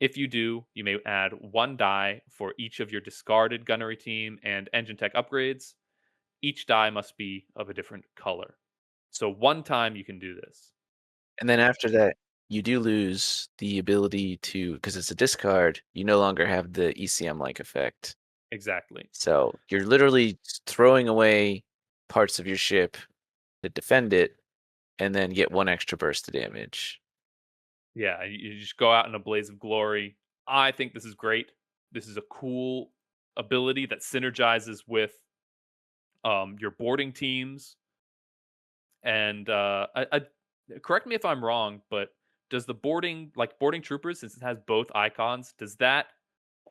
If you do, you may add 1 die for each of your discarded gunnery team and engine tech upgrades. Each die must be of a different color. So 1 time you can do this. And then after that, you do lose the ability to, because it's a discard, you no longer have the ECM-like effect. Exactly. So you're literally throwing away parts of your ship to defend it, and then get 1 extra burst of damage. Yeah, you just go out in a blaze of glory. I think this is great. This is a cool ability that synergizes with your boarding teams. And correct me if I'm wrong, but does the boarding troopers, since it has both icons, does that?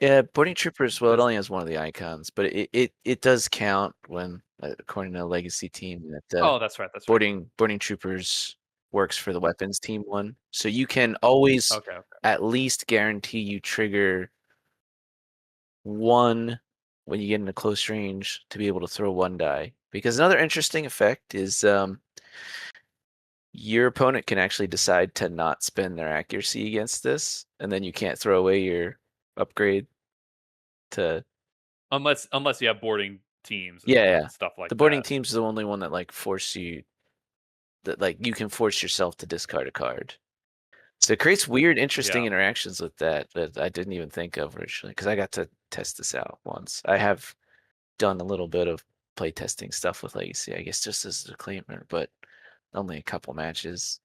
Yeah, boarding troopers. Well, it Does- only has one of the icons, but it does count when, according to a legacy team, that Oh, that's right. That's right. boarding troopers works for the weapons team one. So you can always Okay. at least guarantee you trigger 1 when you get into close range to be able to throw 1 die. Because another interesting effect is your opponent can actually decide to not spend their accuracy against this, and then you can't throw away your upgrade to Unless you have boarding teams. And Yeah. stuff like the boarding that. team's the only one that like force you that like you can force yourself to discard a card. So it creates weird, interesting Yeah. interactions with that I didn't even think of originally, because I got to test this out once. I have done a little bit of playtesting stuff with Legacy, I guess, just as a claimer, but only a couple matches.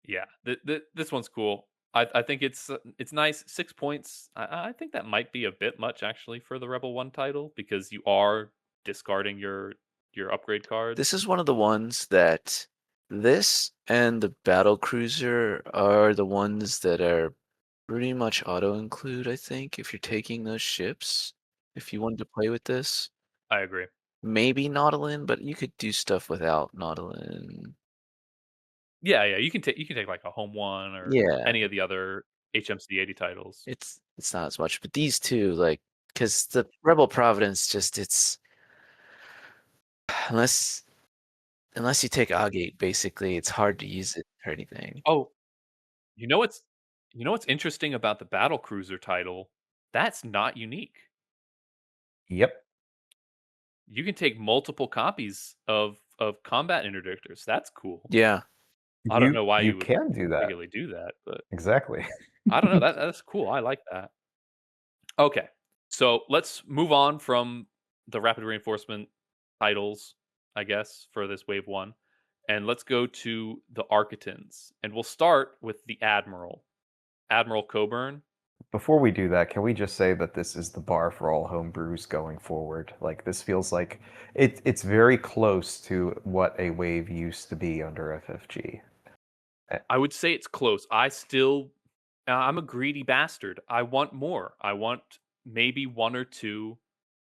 Yeah, this one's cool. I think it's nice. 6 points. I think that might be a bit much actually for the Rebel 1 title, because you are discarding your upgrade cards. This is one of the ones that this and the battle cruiser are the ones that are pretty much auto include, I think, if you're taking those ships. If you wanted to play with this, I agree. maybe Nautilin, but you could do stuff without Nautilin. Yeah, you can take like a home one or Yeah. any of the other HMC 80 titles. It's not as much, but these two, like, because the Rebel Providence just it's unless you take Agate, basically, it's hard to use it or anything. Oh, you know what's interesting about the battle cruiser title? That's not unique. Yep. You can take multiple copies of combat interdictors. That's cool. Yeah. I don't know why you you would can do that. regularly do that, but Exactly. I don't know. That's cool. I like that. Okay, so let's move on from the rapid reinforcement titles, I guess, for this wave 1, and let's go to the Architans, and we'll start with the Admiral Coburn. Before we do that, can we just say that this is the bar for all homebrews going forward? Like, this feels like it's very close to what a wave used to be under FFG. I would say it's close. I still I'm a greedy bastard. I want more. I want maybe 1 or 2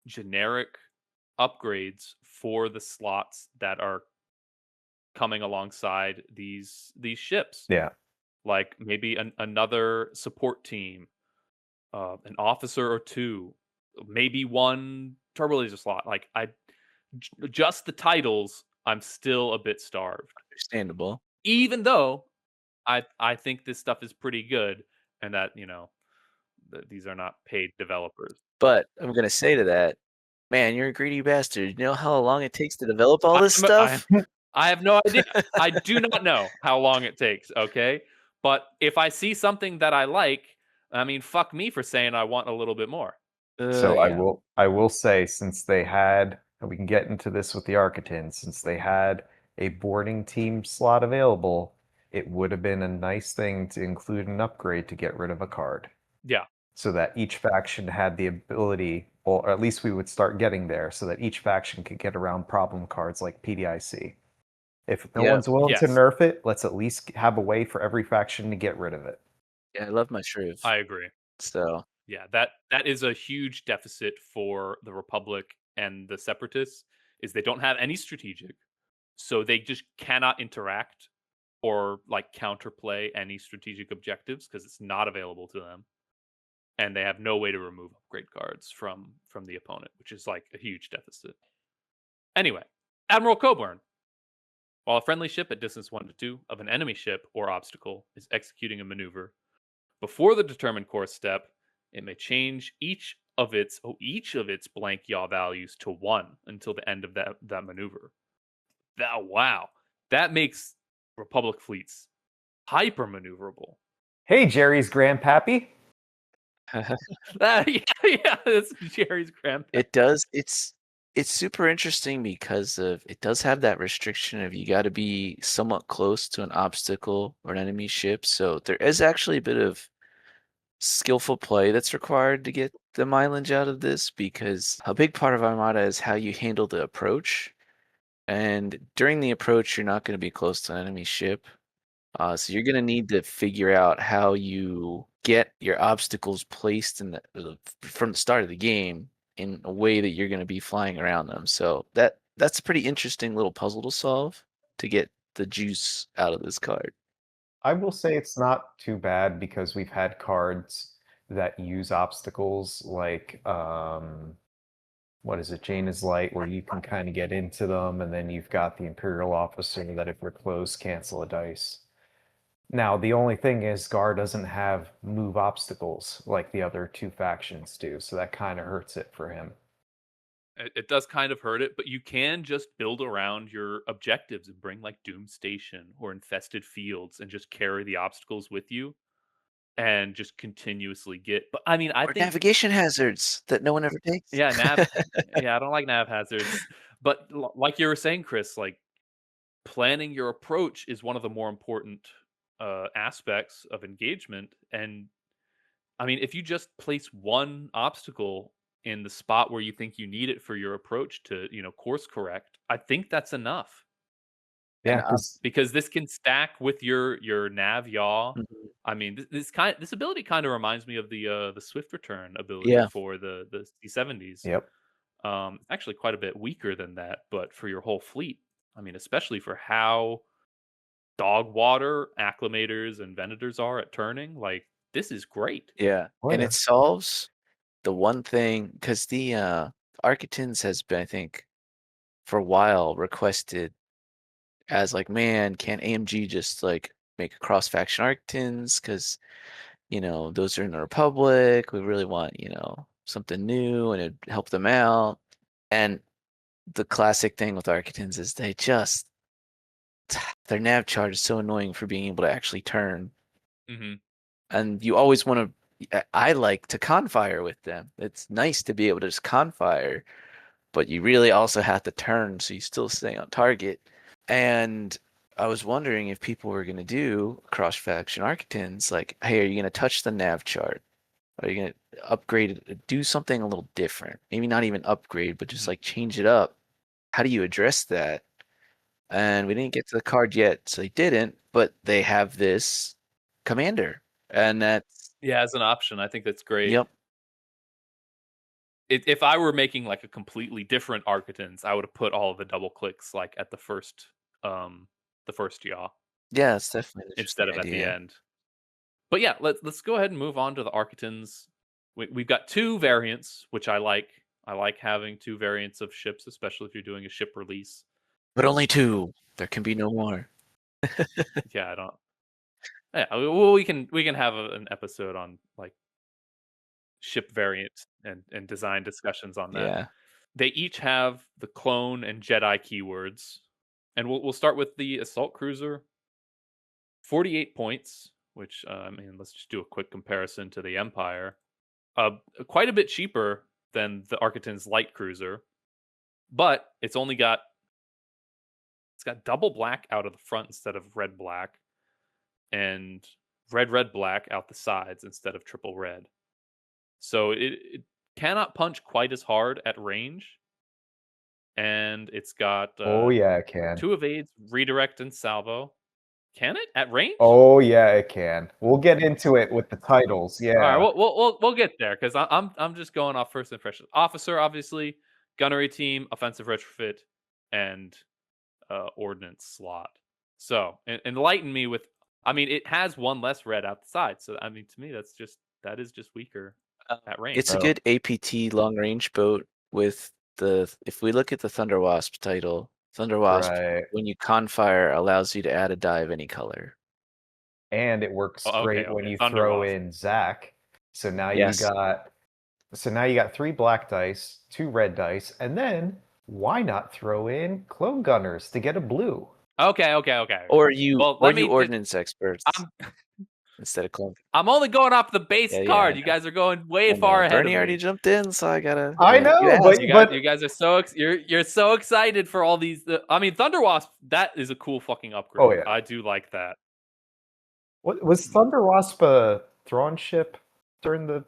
generic upgrades for the slots that are coming alongside these ships. Yeah. Like maybe another support team, an officer or 2, maybe 1 turbo laser slot. Like just the titles, I'm still a bit starved. Understandable. Even though I think this stuff is pretty good, and that these are not paid developers. But I'm gonna say to that, man, you're a greedy bastard. You know how long it takes to develop all this I'm a- I stuff? I have no idea. I do not know how long it takes. Okay, but if I see something that I like, I mean, fuck me for saying I want a little bit more. So I Yeah. will say, since they had, and we can get into this with the Architans, since they had a boarding team slot available, it would have been a nice thing to include an upgrade to get rid of a card. Yeah, So that each faction had the ability, or at least we would start getting there, so that each faction could get around problem cards like PDIC. If no Yeah. one's willing to Yes. nerf it, let's at least have a way for every faction to get rid of it. Yeah, I love my Shriv. I agree. So Yeah, that is a huge deficit for the Republic and the Separatists. Is they don't have any strategic, so they just cannot interact or like counterplay any strategic objectives because it's not available to them, and they have no way to remove upgrade cards from the opponent, which is like a huge deficit. Anyway, Admiral Coburn. While a friendly ship at distance 1 to 2 of an enemy ship or obstacle is executing a maneuver, before the determined course step, it may change each of its blank yaw values to 1 until the end of that maneuver. Wow. That makes Republic fleets hyper maneuverable. Hey, Jerry's grandpappy. Yeah, that's Jerry's grandpa. it does. It's super interesting because it does have that restriction of you got to be somewhat close to an obstacle or an enemy ship. So there is actually a bit of skillful play that's required to get the mileage out of this because a big part of Armada is how you handle the approach. And during the approach, you're not going to be close to an enemy ship. So you're going to need to figure out how you get your obstacles placed from the start of the game in a way that you're going to be flying around them. So that's a pretty interesting little puzzle to solve to get the juice out of this card. I will say it's not too bad because we've had cards that use obstacles like what is it, Jaina's Light, where you can kind of get into them, and then you've got the Imperial Officer that if we're close, cancel a dice. Now, the only thing is Gar doesn't have move obstacles like the other 2 factions do, so that kind of hurts it for him. It does kind of hurt it, but you can just build around your objectives and bring like Doom Station or Infested Fields and just carry the obstacles with you and just continuously get. But I mean, I Or think navigation hazards that no one ever takes. yeah, yeah, I don't like nav hazards, but like you were saying, Chris, like planning your approach is one of the more important aspects of engagement. And I mean, if you just place 1 obstacle in the spot where you think you need it for your approach to, course correct, I think that's enough. Yeah, Because this can stack with your nav yaw. Mhm. I mean, this ability kind of reminds me of the Swift Return ability Yeah. for the C70s. yep. Actually quite a bit weaker than that, but for your whole fleet, I mean, especially for how dog water acclimators and Venators are at turning, like this is great. Yeah. Oh, And yeah. it solves the one thing because the Architans has been, I think, for a while requested as like, man, can AMG just like make a cross faction Architans? Because, those are in the Republic. We really want, something new and it'd help them out. And the classic thing with Architans is their nav chart is so annoying for being able to actually turn. Mm-hmm. And you always want to, I like to confire with them. It's nice to be able to just confire, but you really also have to turn so you still stay on target. And I was wondering if people were going to do cross-faction Architans, like, hey, are you going to touch the nav chart? Are you going to upgrade it, do something a little different? Maybe not even upgrade, but just like change it up. How do you address that? And we didn't get to the card yet, so they didn't, but they have this commander And that's Yeah, as an option, I think that's great. yep. If I were making like a completely different Architons, I would have put all of the double clicks like at the first yaw Yeah, it's definitely an instead interesting of at the idea. end. But yeah, let's go ahead and move on to the Architons. We've got two variants, which I like. I like having two variants of ships, especially if you're doing a ship release. But only two. There can be no more. Yeah, I don't. Yeah, well, we can have an episode on like ship variant and design discussions on that. Yeah. They each have the clone and Jedi keywords, and we'll start with the assault cruiser. 48 points, which I mean, let's just do a quick comparison to the Empire. Quite a bit cheaper than the Architon's light cruiser, but it's got double black out of the front instead of red black, and red black out the sides instead of triple red. So it cannot punch quite as hard at range, and it's got Oh yeah, it can. 2 evades, redirect, and salvo. Can it at range? Oh yeah, it can. We'll get into it with the titles. All right, Yeah. we'll get there because I'm just going off first impression. Officer, obviously, gunnery team, offensive retrofit, and ordnance slot. So enlighten me with. I mean, it has one less red out the side. So I mean, to me, that is just weaker at range. It's a Oh. good APT long range boat with if we look at the Thunder Wasp title, Thunder Wasp, Right. when you confire, allows you to add a die of any color. And it works Oh, okay, great when okay. you Thunder throw Wasp. in Zach. So now Yes. you got 3 black dice, 2 red dice, and then why not throw in clone gunners to get a blue? Okay. Or you Well, or let me you ju- ordnance experts I'm instead of clone. I'm only going off the base Yeah, card. yeah. You guys are going way I far know. ahead Bernie of already me. jumped in, so I gotta. I you know, asked. but- You guys are so you're so excited for all these. I mean, Thunder Wasp. That is a cool fucking upgrade. Oh, yeah. I do like that. What was Thunder Wasp a Thrawn ship during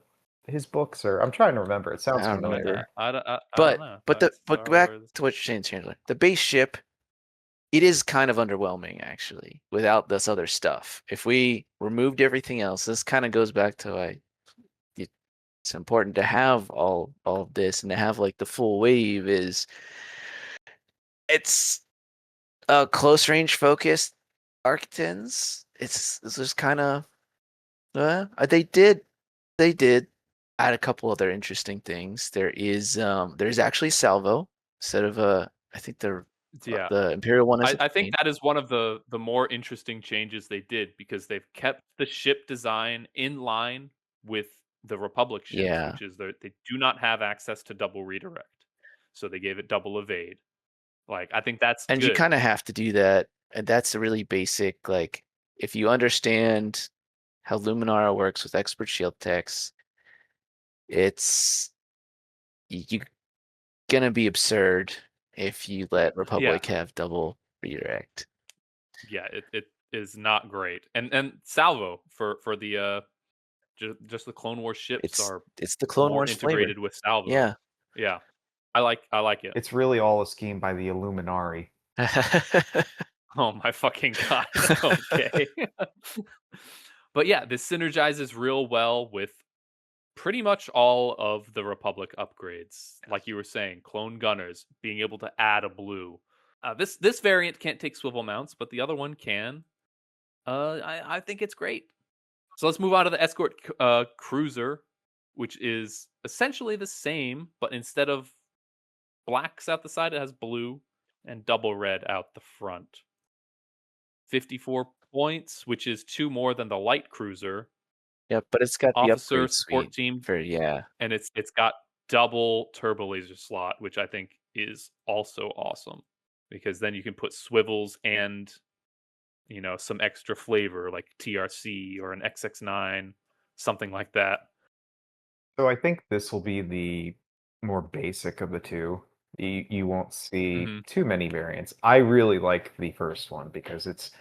his books, or I'm trying to remember. It sounds I don't familiar. remember. I don't But know. but Star back Wars. to what you're saying, Chandler. The base ship, it is kind of underwhelming actually without this other stuff. If we removed everything else, this kind of goes back to why it's important to have all of this and to have like the full wave. It's a close range focused Architons. It's just kind of they did add a couple other interesting things. There's actually salvo instead of I think Yeah. the Imperial one is I think that is one of the more interesting changes they did because they've kept the ship design in line with the Republic ships, Yeah. which is they do not have access to double redirect, so they gave it double evade. Like I think that's and good. you kind of have to do that, and that's a really basic like if you understand how Luminara works with expert shield techs, it's you gonna be absurd if you let Republic have double redirect. Yeah, it is not great. And salvo for the just the Clone Wars ships are It's the Clone more Wars integrated with salvo. Yeah. Yeah. I like it. It's really all a scheme by the Illuminari. Oh my fucking god. Okay. But yeah, this synergizes real well with pretty much all of the Republic upgrades. Like you were saying, clone gunners, being able to add a blue. This variant can't take swivel mounts, but the other one can. I think it's great. So let's move on to the escort cruiser, which is essentially the same, but instead of blacks out the side, it has blue and double red out the front. 54 points, which is 2 more than the light cruiser. Yep, but it's got the Officer upgrade support suite team, for and it's got double turbo laser slot, which I think is also awesome because then you can put swivels and some extra flavor like TRC or an XX9, something like that. So I think this will be the more basic of the two. You won't see too many variants. I really like the first one because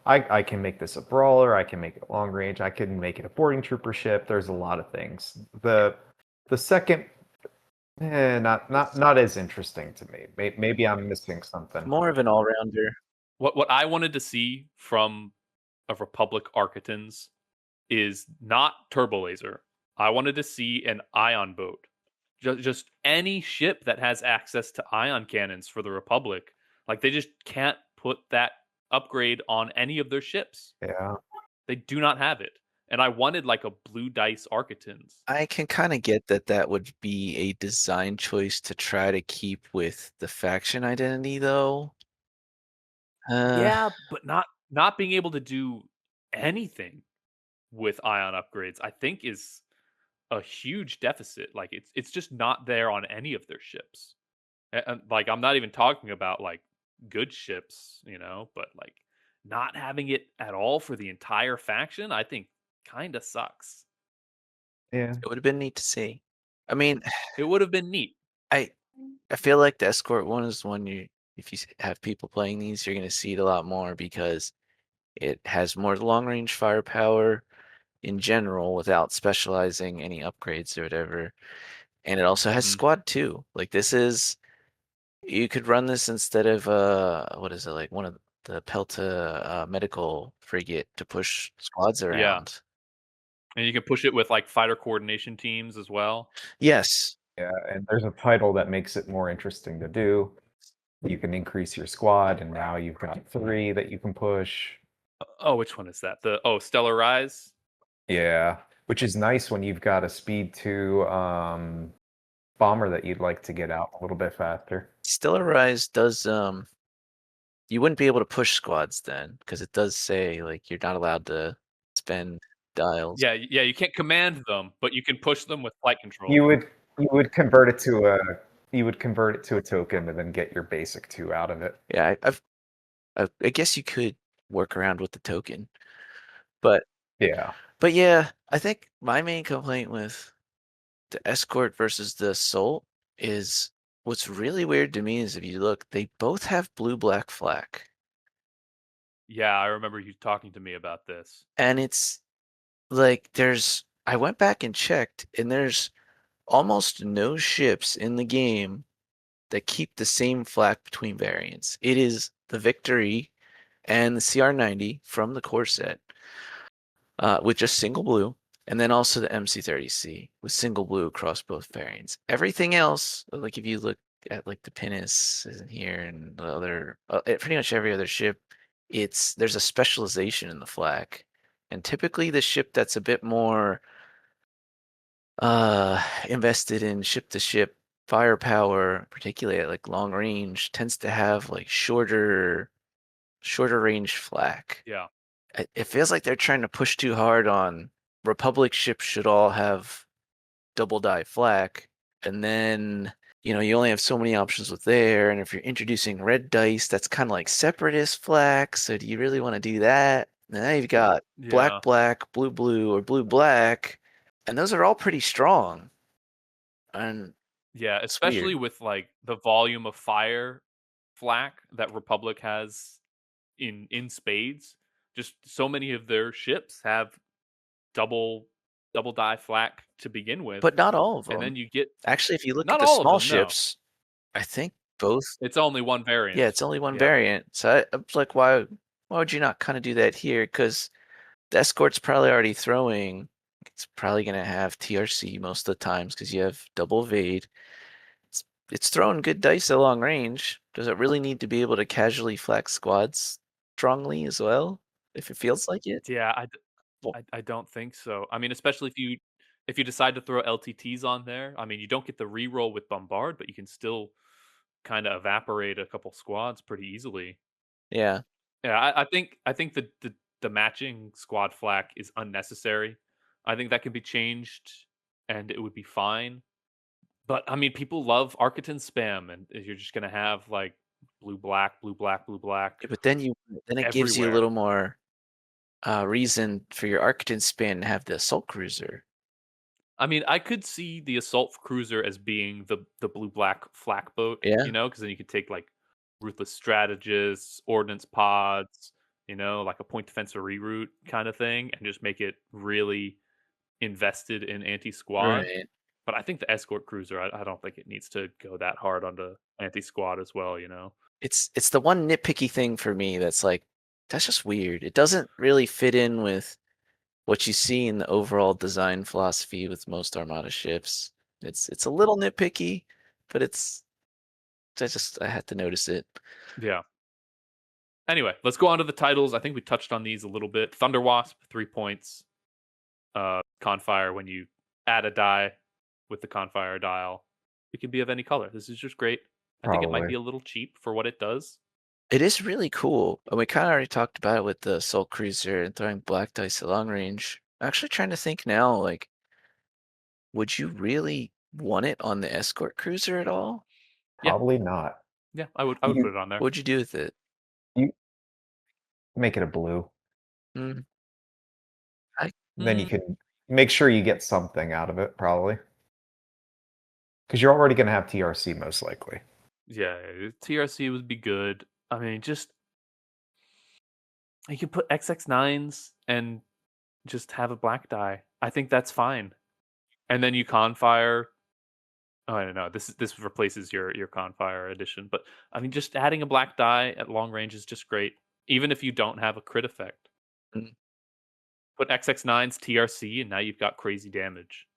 I can make this a brawler, I can make it long range, I can make it a boarding trooper ship. There's a lot of things. The second, not as interesting to me. Maybe I'm missing something. more of an all rounder. What I wanted to see from a Republic Architons is not turbo laser. I wanted to see an ion boat. Just any ship that has access to ion cannons for the Republic. Like they just can't put that upgrade on any of their ships. Yeah. They do not have it. And I wanted like a blue dice Architans. I can kind of get that that would be a design choice to try to keep with the faction identity, though. Yeah, but not being able to do anything with ion upgrades, I think is a huge deficit. Like it's just not there on any of their ships. And like I'm not even talking about like good ships, but like not having it at all for the entire faction, I think kind of sucks. Yeah. It would have been neat to see. I mean, It would have been neat. I feel like the escort one is one if you have people playing these, you're going to see it a lot more because it has more long range firepower in general without specializing any upgrades or whatever. And it also has Mhm. squad too. Like you could run this instead of what is it, like one of the Pelta medical frigate to push squads Yeah. around. And you can push it with like fighter coordination teams as well. Yes. Yeah, and there's a title that makes it more interesting to do. You can increase your squad, and now you've got 3 that you can push. Oh, which one is that? Stellar Rise? Yeah, which is nice when you've got a speed 2 bomber that you'd like to get out a little bit faster. Stellar Rise does you wouldn't be able to push squads then because it does say like you're not allowed to spend dials. Yeah, you can't command them, but you can push them with flight control. You would convert it to a token and then get your basic 2 out of it. Yeah, I guess you could work around with the token. But Yeah. yeah, I think my main complaint with the escort versus the assault is what's really weird to me is if you look, they both have blue-black flak. Yeah, I remember you talking to me about this. And it's like I went back and checked, and there's almost no ships in the game that keep the same flak between variants. It is the Victory and the CR90 from the core set with just single blue, and then also the MC30C with single blue across both variants. Everything else, like if you look at like the Pinnace isn't here and the other, pretty much every other ship, there's a specialization in the flak, and typically the ship that's a bit more invested in ship to ship firepower, particularly at like long range, tends to have like shorter range flak. Yeah. It feels like they're trying to push too hard on Republic ships should all have double die flak, and then you only have so many options with there, and if you're introducing red dice, that's kind of like separatist flak, so do you really want to do that? And now you've got Yeah. black, blue, or blue black, and those are all pretty strong. And Yeah, it's especially weird. with like the volume of fire flak that Republic has in spades. Just so many of their ships have double die flak to begin with. But not all of them. And then you get Actually, if you look not at the all of small them, no. ships, I think both. It's only one variant. Yeah, it's only one Yeah. variant. So I was like, why would you not kind of do that here? Because the escort's probably already throwing. It's probably going to have TRC most of the times because you have double evade. It's throwing good dice at long range. Does it really need to be able to casually flex squads strongly as well? If it feels like it? Yeah, Well, I don't think so. I mean, especially if you decide to throw LTTs on there. I mean, you don't get the reroll with Bombard, but you can still kind of evaporate a couple squads pretty easily. yeah. Yeah, I think the matching squad flak is unnecessary. I think that can be changed and it would be fine. But I mean, people love Architon spam, and you're just gonna have like blue black, blue black, blue black. But then it gives you a everywhere. little more reason for your Arcton spin to have the assault cruiser. I mean, I could see the assault cruiser as being the blue black flak boat, Yeah. because then you could take like ruthless strategists, ordnance pods, like a point defense or reroute kind of thing, and just make it really invested in anti squad. Right. But I think the escort cruiser, I don't think it needs to go that hard onto anti squad as well. It's the one nitpicky thing for me that's like that's just weird. It doesn't really fit in with what you see in the overall design philosophy with most Armada ships. It's a little nitpicky, but I had to notice it. Yeah. Anyway, let's go on to the titles. I think we touched on these a little bit. Thunder Wasp, 3 points. Confire, when you add a die with the Confire dial, it can be of any color. This is just great. I think it might Probably. be a little cheap for what it does. It is really cool. And we kind of already talked about it with the Assault Cruiser and throwing black dice at long range. I'm actually trying to think now, like, would you really want it on the Escort Cruiser at all? Yeah. Probably not. Yeah, I would put You- it on there. What'd you do with it? You make it a blue. Mm, Then you Mm, can make sure you get something out of it, probably. Because you're already going to have TRC most likely. yeah, TRC would be good. I mean, just you could put XX9s and just have a black die. I think that's fine. And then you Confire. Oh, I don't know. This replaces your Confire edition, but I mean, just adding a black die at long range is just great, even if you don't have a crit effect. Mm. Put XX9's TRC, and now you've got crazy damage.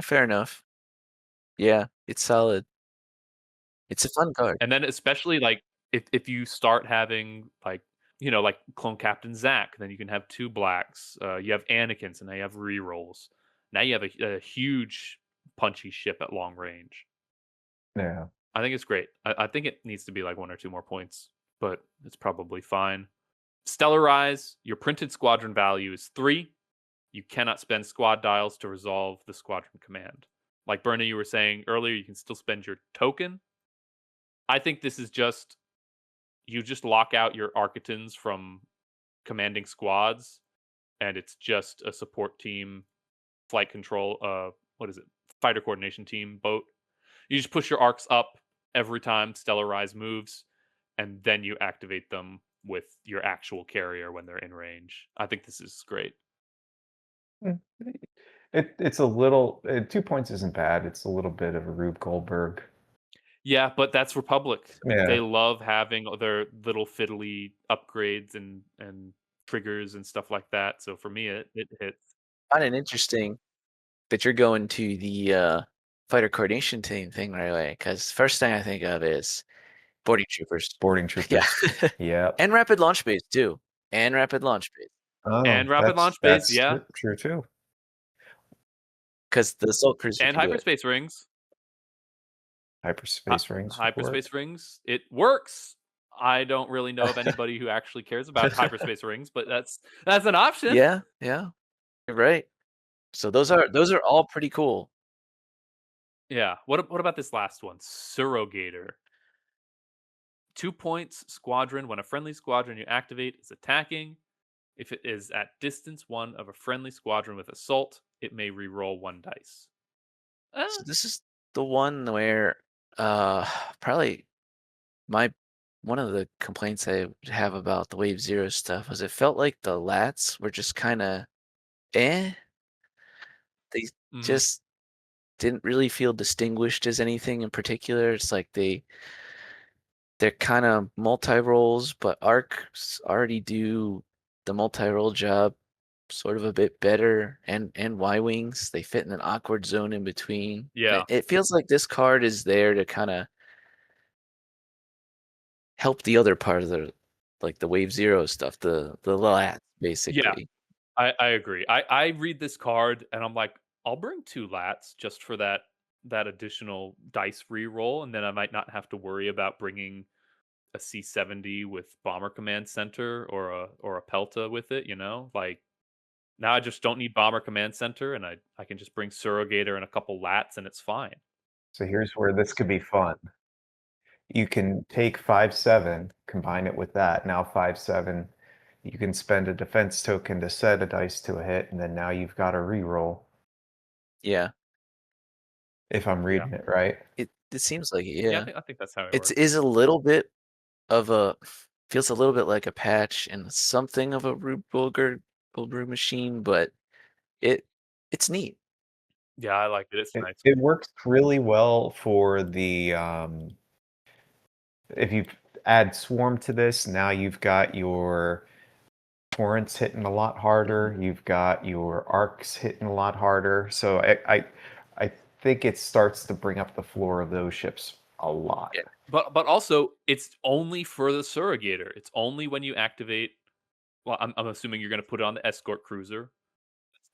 fair enough. Yeah, it's solid. It's a fun card. And then especially like if you start having like like Clone Captain Zack, then you can have 2 blacks. You have Anakin, so now you have rerolls. Now you have a huge punchy ship at long range. Yeah. I think it's great. I think it needs to be like 1 or 2 more points, but it's probably fine. Stellarize, your printed squadron value is 3. You cannot spend squad dials to resolve the squadron command. Like Bernie, you were saying earlier, you can still spend your token. I think this is just you just lock out your Architans from commanding squads, and it's just a support team, flight control. What is it? Fighter coordination team boat. You just push your arcs up every time Stellarize moves, and then you activate them with your actual carrier when they're in range. I think this is great. It's a little 2 points isn't bad. It's a little bit of a Rube Goldberg. Yeah, but that's Republic. Yeah. They love having their little fiddly upgrades and triggers and stuff like that. So for me, it hits. I find it interesting that you're going to the fighter coordination team thing right away, because first thing I think of is boarding troopers. Boarding troopers. Yeah. Yeah. And rapid launch base too. And rapid launch base. Oh, And rapid launch base, that's yeah. true too. Because the Assault Cruiser And can do it. hyperspace rings. Hyperspace rings. support. Hyperspace rings. It works. I don't really know of anybody who actually cares about hyperspace rings, but that's an option. Yeah, you're right. So those are all pretty cool. Yeah. What about this last one? Surrogator. 2 points squadron. When a friendly squadron you activate is attacking, if it is at distance 1 of a friendly squadron with assault, it may re-roll 1 dice. So this is the one where probably one of the complaints I would have about the Wave Zero stuff was it felt like the lats were just kind of They Mhm. just didn't really feel distinguished as anything in particular. It's like they're kind of multi-roles, but arcs already do the multi-role job sort of a bit better, and Y-wings, they fit in an awkward zone in between. Yeah. It feels like this card is there to kind of help the other part of the Wave Zero stuff, the lats, basically. I agree. I read this card and I'm like, I'll bring 2 lats just for that additional dice re-roll, and then I might not have to worry about bringing a C70 with Bomber Command Center or a Pelta with it, Like now I just don't need Bomber Command Center, and I can just bring Surrogator and a couple lats and it's fine. So here's where this could be fun. You can take 5/7, combine it with that. Now 5/7, you can spend a defense token to set a dice to a hit, and then now you've got a reroll. Yeah. If I'm reading it right. It seems like it, Yeah, yeah. I think that's how it It works. is a little bit of feels a little bit like a patch and something of a Rube Goldberg machine, but it's neat. Yeah, I like it. It's nice. It works really well for the if you add Swarm to this, now you've got your torrents hitting a lot harder. You've got your arcs hitting a lot harder. So I think it starts to bring up the floor of those ships a lot. Yeah, but also it's only for the Surrogator. It's only when you activate. Well, I'm assuming you're going to put it on the escort cruiser.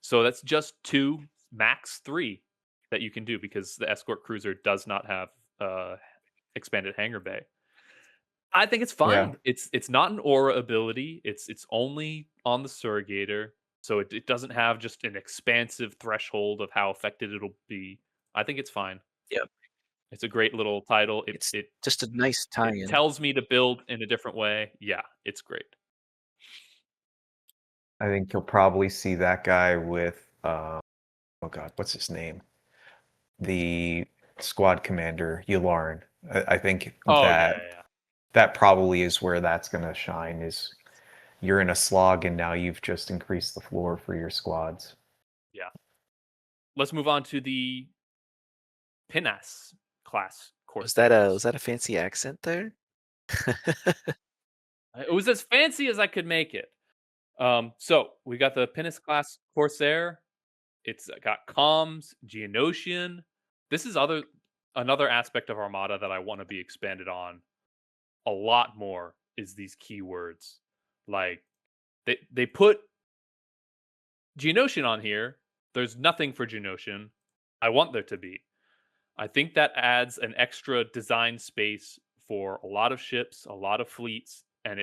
So that's just 2, max 3 that you can do because the escort cruiser does not have expanded hangar bay. I think it's fine. Yeah. It's not an aura ability. It's only on the Surrogator, so it doesn't have just an expansive threshold of how affected it'll be. I think it's fine. Yep. It's a great little title. It's just a nice tie-in. It tells me to build in a different way. Yeah, it's great. I think you'll probably see that guy with oh god, what's his name? The squad commander, Yularen. I think Oh that yeah. that probably is where that's gonna shine, is you're in a slog and now you've just increased the floor for your squads. Yeah. Let's move on to the Pinnace class course. Was that a fancy accent there? It was as fancy as I could make it. So we got the Pinnace class Corsair. It's got comms, Geonosian. This is another aspect of Armada that I want to be expanded on a lot more, is these keywords. Like they put Geonosian on here. There's nothing for Geonosian. I want there to be. I think that adds an extra design space for a lot of ships, a lot of fleets, and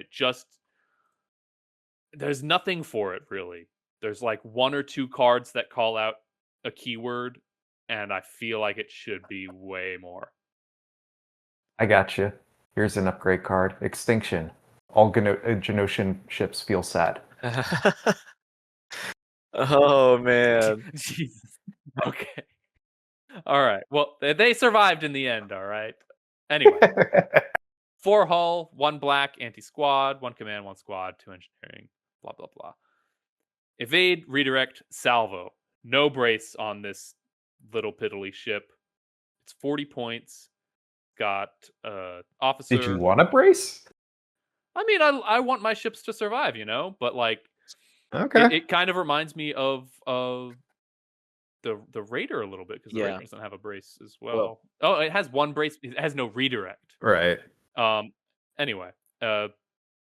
there's nothing for it really. There's like 1 or 2 cards that call out a keyword, and I feel like it should be way more. I got you. Here's an upgrade card. Extinction. All Genosian ships feel sad. Oh man. Jesus. Okay. All right. Well, they survived in the end, all right? Anyway. 4 hull, 1 black, anti-squad, 1 command, 1 squad, 2 engineering, blah, blah, blah. Evade, redirect, salvo. No brace on this little piddly ship. It's 40 points. Got officer. Did you want a brace? I mean, I want my ships to survive, but like, Okay. it kind of reminds me of the Raider a little bit, because the Yeah. Raider doesn't have a brace as well. Oh, it has 1 brace. It has no redirect. Right. Anyway,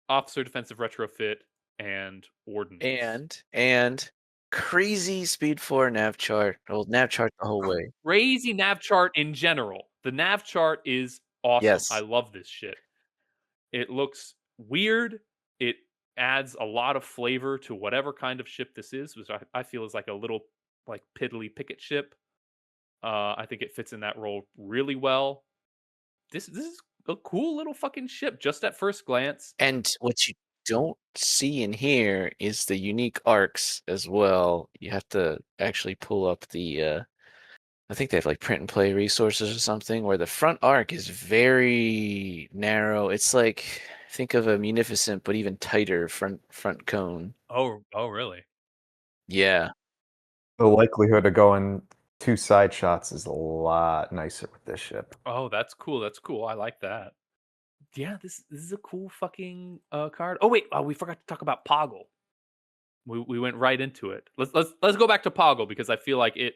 officer defensive retrofit and ordnance. And crazy speed 4 nav chart. Well, nav chart the whole way. Crazy nav chart in general. The nav chart is awesome. Yes. I love this shit. It looks weird. It adds a lot of flavor to whatever kind of ship this is, which I feel is like a little like piddly picket ship. I think it fits in that role really well. This is a cool little fucking ship just at first glance. And what you don't see in here is the unique arcs as well. You have to actually pull up the I think they have like print and play resources or something, where the front arc is very narrow. It's like, think of a Munificent but even tighter front cone. Oh, really? Yeah. The likelihood of going 2 side shots is a lot nicer with this ship. Oh, that's cool. That's cool. I like that. Yeah, this is a cool fucking card. Oh wait, we forgot to talk about Poggle. We went right into it. Let's go back to Poggle, because I feel like it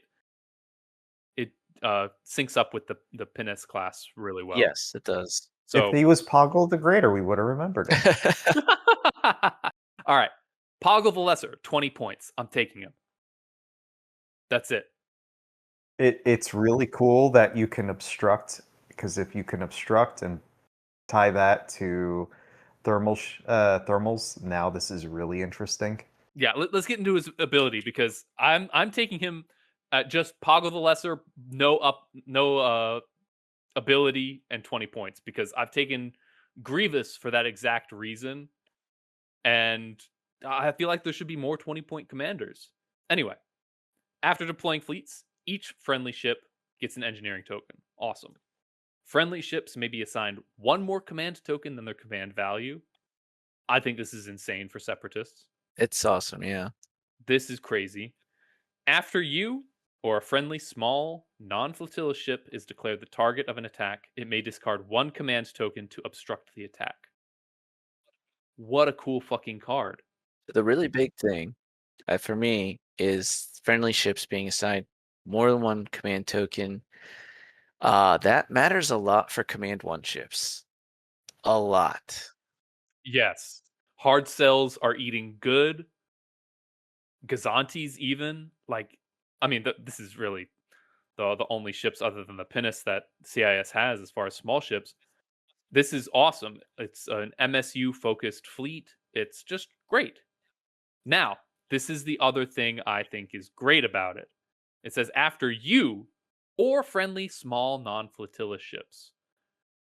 syncs up with the Pinnace class really well. Yes, it does. So if he was Poggle the Greater, we would have remembered it. all right, Poggle the Lesser, 20 points. I'm taking him. That's it. It's really cool that you can obstruct, because if you can obstruct and tie that to thermals, now this is really interesting. Yeah, let's get into his ability, because I'm taking him at just Poggle the Lesser, no ability, and 20 points, because I've taken Grievous for that exact reason, and I feel like there should be more 20-point commanders. Anyway, after deploying fleets, each friendly ship gets an engineering token. Awesome. Friendly ships may be assigned 1 more command token than their command value. I think this is insane for Separatists. It's awesome, yeah. This is crazy. After you or a friendly small non-flotilla ship is declared the target of an attack, it may discard 1 command token to obstruct the attack. What a cool fucking card. The really big thing for me is friendly ships being assigned more than one command token. That matters a lot for Command 1 ships. A lot. Yes. Hard cells are eating good. Gazantes even. Like, I mean, this is really the only ships other than the pinnace that CIS has as far as small ships. This is awesome. It's an MSU focused fleet. It's just great. Now, this is the other thing I think is great about it. It says after you or friendly small non-flotilla ships.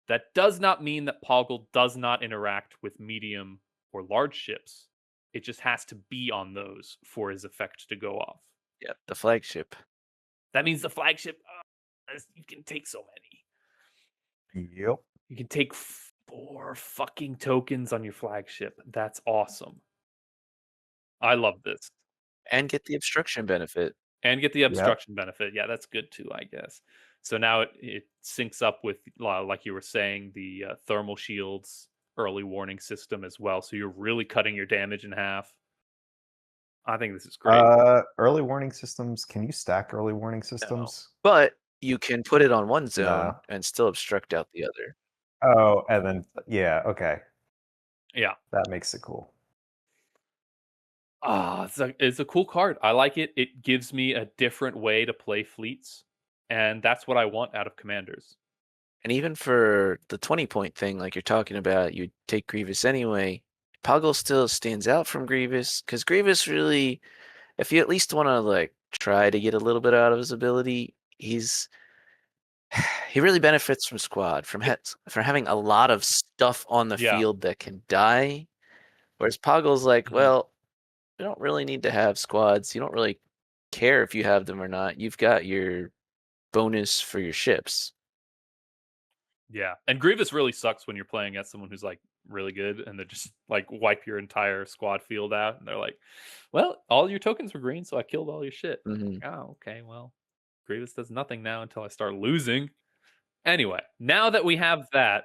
That does not mean that Poggle does not interact with medium or large ships. It just has to be on those for his effect to go off. Yep, the flagship. That means the flagship, you can take so many. Yep. You can take 4 fucking tokens on your flagship. That's awesome. I love this. And get the obstruction benefit. And get the obstruction benefit. Yeah, that's good too, I guess. So now it syncs up with, like you were saying, the thermal shields early warning system as well. So you're really cutting your damage in half. I think this is great. Early warning systems. Can you stack early warning systems? But you can put it on one zone No. and still obstruct out the other. Oh, and then yeah, okay. Yeah. That makes it cool. It's a cool card. I like it. It gives me a different way to play fleets. And that's what I want out of commanders. And even for the 20-point thing, like you're talking about, you take Grievous anyway. Poggle still stands out from Grievous because Grievous really, if you at least want to like try to get a little bit out of his ability, he really benefits from squad, from having a lot of stuff on the field that can die. Whereas Poggle's like, well, you don't really need to have squads. You don't really care if you have them or not. You've got your bonus for your ships. Yeah, and Grievous really sucks when you're playing as someone who's like really good and they just like wipe your entire squad field out and they're like, well, all your tokens were green, so I killed all your shit. Mm-hmm. Oh, okay, well, Grievous does nothing now until I start losing. Anyway, now that we have that,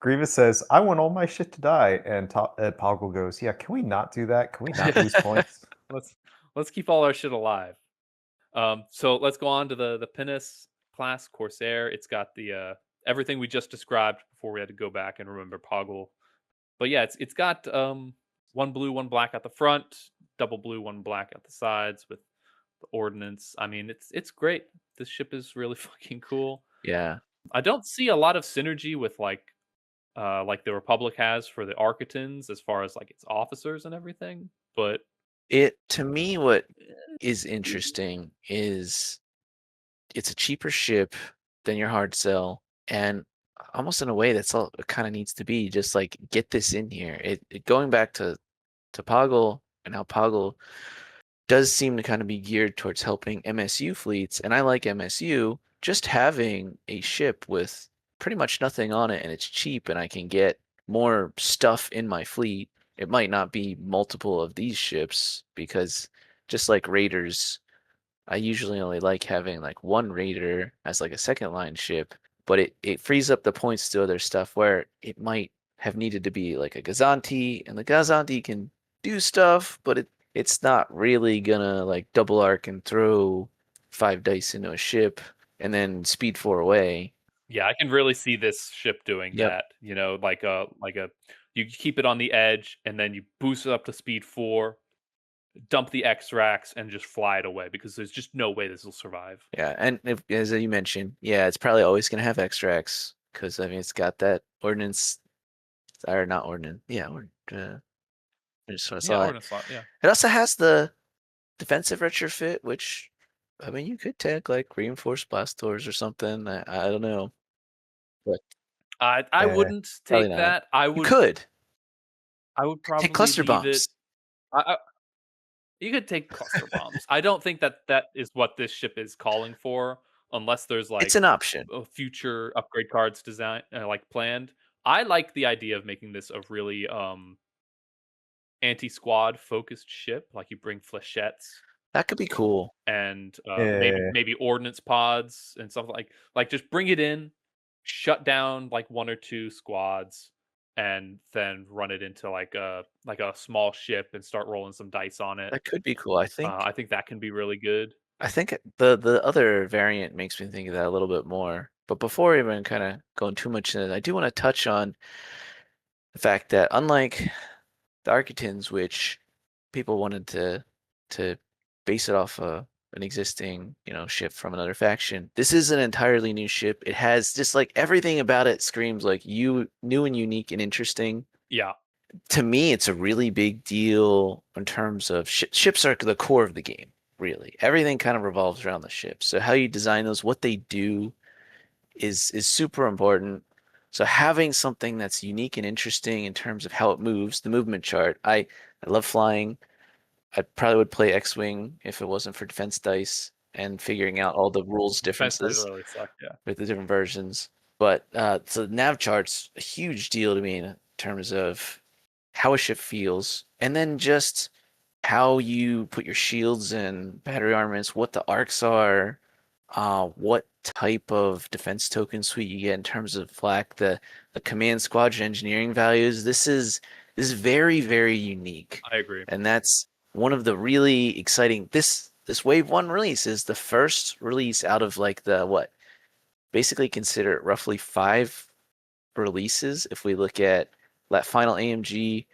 Grievous says, I want all my shit to die. And Poggle goes, yeah, can we not do that? Can we not lose points? Let's keep all our shit alive. So let's go on to the Pinnace class Corsair. It's got the everything we just described before we had to go back and remember Poggle. But yeah, it's got 1 blue, 1 black at the front, double blue, 1 black at the sides with the ordnance. I mean, it's great. This ship is really fucking cool. Yeah. I don't see a lot of synergy with like the Republic has for the Architans as far as like its officers and everything, but to me, what is interesting is it's a cheaper ship than your hard sell, and almost in a way that's all it kind of needs to be. Just like get this in here. It going back to Poggle and how Poggle does seem to kind of be geared towards helping MSU fleets, and I like MSU. Just having a ship with pretty much nothing on it and it's cheap and I can get more stuff in my fleet. It might not be multiple of these ships because just like raiders, I usually only like having like one raider as like a second line ship, but it frees up the points to other stuff where it might have needed to be like a Gazanti, and the Gazanti can do stuff, but it's not really gonna like double arc and throw 5 dice into a ship and then speed 4 away. Yeah, I can really see this ship doing that. You know, like a you keep it on the edge and then you boost it up to speed 4, dump the X-Rax and just fly it away because there's just no way this will survive. Yeah, and as you mentioned, yeah, it's probably always gonna have X-Rax because I mean it's got that ordnance or not ordnance. Yeah, I just sort of saw it. Yeah. It also has the defensive retrofit, which I mean you could take like reinforced blast doors or something. I don't know. But I wouldn't take that. You could. I would probably take cluster leave bombs. You could take cluster bombs. I don't think that is what this ship is calling for, unless there's like it's an option. Future upgrade cards design like planned. I like the idea of making this a really anti-squad focused ship. Like you bring flechettes. That could be cool. And maybe ordnance pods and stuff like just bring it in, shut down like 1 or 2 squads, and then run it into like a small ship and start rolling some dice on it. That could be cool. I think that can be really good. I think the other variant makes me think of that a little bit more. But before even kind of going too much into it, I do want to touch on the fact that unlike the Architans, which people wanted to base it off an existing, ship from another faction, this is an entirely new ship. It has just like everything about it screams like new and unique and interesting. Yeah, To me, it's a really big deal in terms of ships are the core of the game, really. Everything kind of revolves around the ships. So how you design those, what they do is super important. So having something that's unique and interesting in terms of how it moves, the movement chart. I love flying. I probably would play X-Wing if it wasn't for defense dice and figuring out all the rules defense dice differences really suck. Yeah, with the different versions. But so the nav chart's a huge deal to me in terms of how a ship feels, and then just how you put your shields and battery armaments, what the arcs are, what type of defense token suite you get in terms of flak, the command squadron engineering values. This is very, very unique. I agree. And that's one of the really exciting this wave one release is the first release out of like the what basically consider it roughly 5 releases if we look at that final AMG,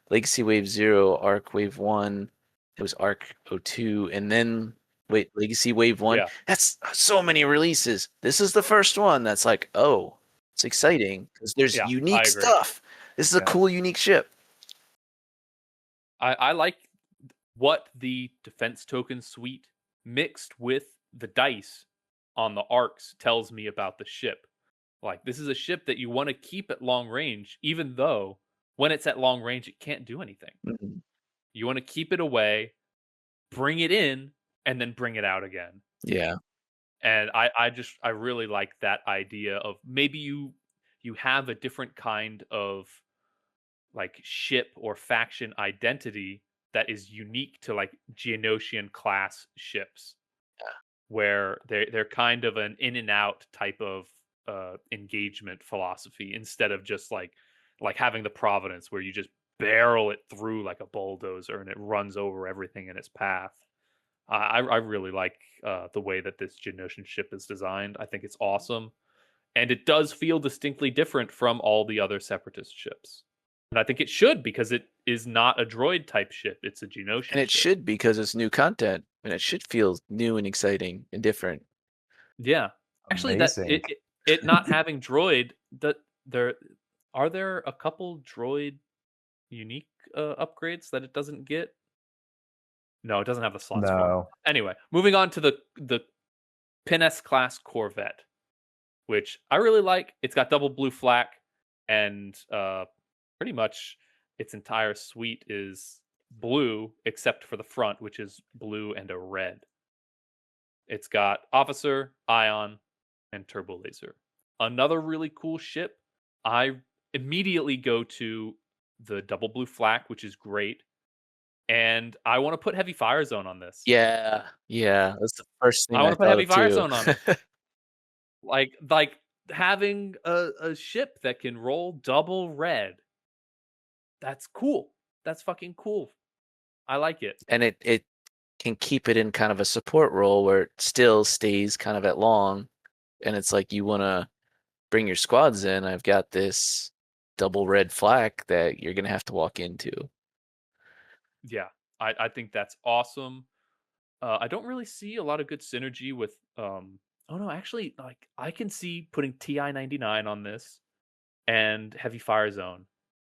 Legacy Wave 0, Arc Wave 1, it was Arc 02, and then wait, Legacy Wave 1. Yeah. That's so many releases. This is the first one that's like, oh, it's exciting because there's Yeah, I unique agree. stuff. This is a Yeah. cool, unique ship. I like what the defense token suite mixed with the dice on the arcs tells me about the ship. Like, this is a ship that you want to keep at long range, even though when it's at long range, it can't do anything. Mhm. You want to keep it away, bring it in, and then bring it out again. Yeah. And I really like that idea of maybe you have a different kind of like ship or faction identity that is unique to like Geonosian class ships, where they're kind of an in and out type of engagement philosophy instead of just like having the Providence where you just barrel it through like a bulldozer and it runs over everything in its path. I really like the way that this Geonosian ship is designed. I think it's awesome, and it does feel distinctly different from all the other Separatist ships. And I think it should, because it is not a droid type ship; it's a Geonosian. And it ship. should because it's new content and it should feel new and exciting and different. Yeah, actually, Amazing. it not having droid, that there are a couple droid unique upgrades that it doesn't get. No, it doesn't have the slots for 'em. No. Anyway, moving on to the Piness class Corvette, which I really like. It's got double blue flak, and pretty much its entire suite is blue except for the front, which is blue and a red. It's got officer, ion, and turbo laser. Another really cool ship. I immediately go to the double blue flak, which is great. And I want to put heavy fire zone on this. Yeah. Yeah. That's the first thing I want to put thought heavy of fire too. zone on it. Like having a ship that can roll double red. That's cool. That's fucking cool. I like it. And it can keep it in kind of a support role where it still stays kind of at long. And it's like you want to bring your squads in. I've got this double red flak that you're going to have to walk into. Yeah, I think that's awesome. I don't really see a lot of good synergy with. Oh no, actually, like I can see putting TI-99 on this and heavy fire zone.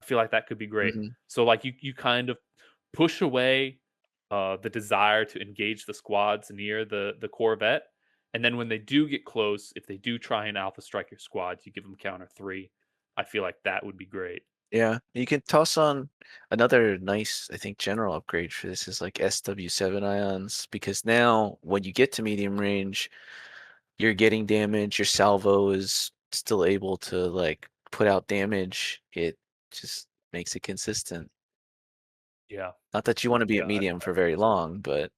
I feel like that could be great. Mhm. So like you kind of push away the desire to engage the squads near the Corvette, and then when they do get close, if they do try and alpha strike your squads, you give them counter 3. I feel like that would be great. Yeah, you can toss on another nice, I think, general upgrade for this is like SW7 ions because now when you get to medium range, you're getting damage. Your salvo is still able to like put out damage. It just makes it consistent. Yeah. Not that you want to be Yeah, at I medium for think very so. long, but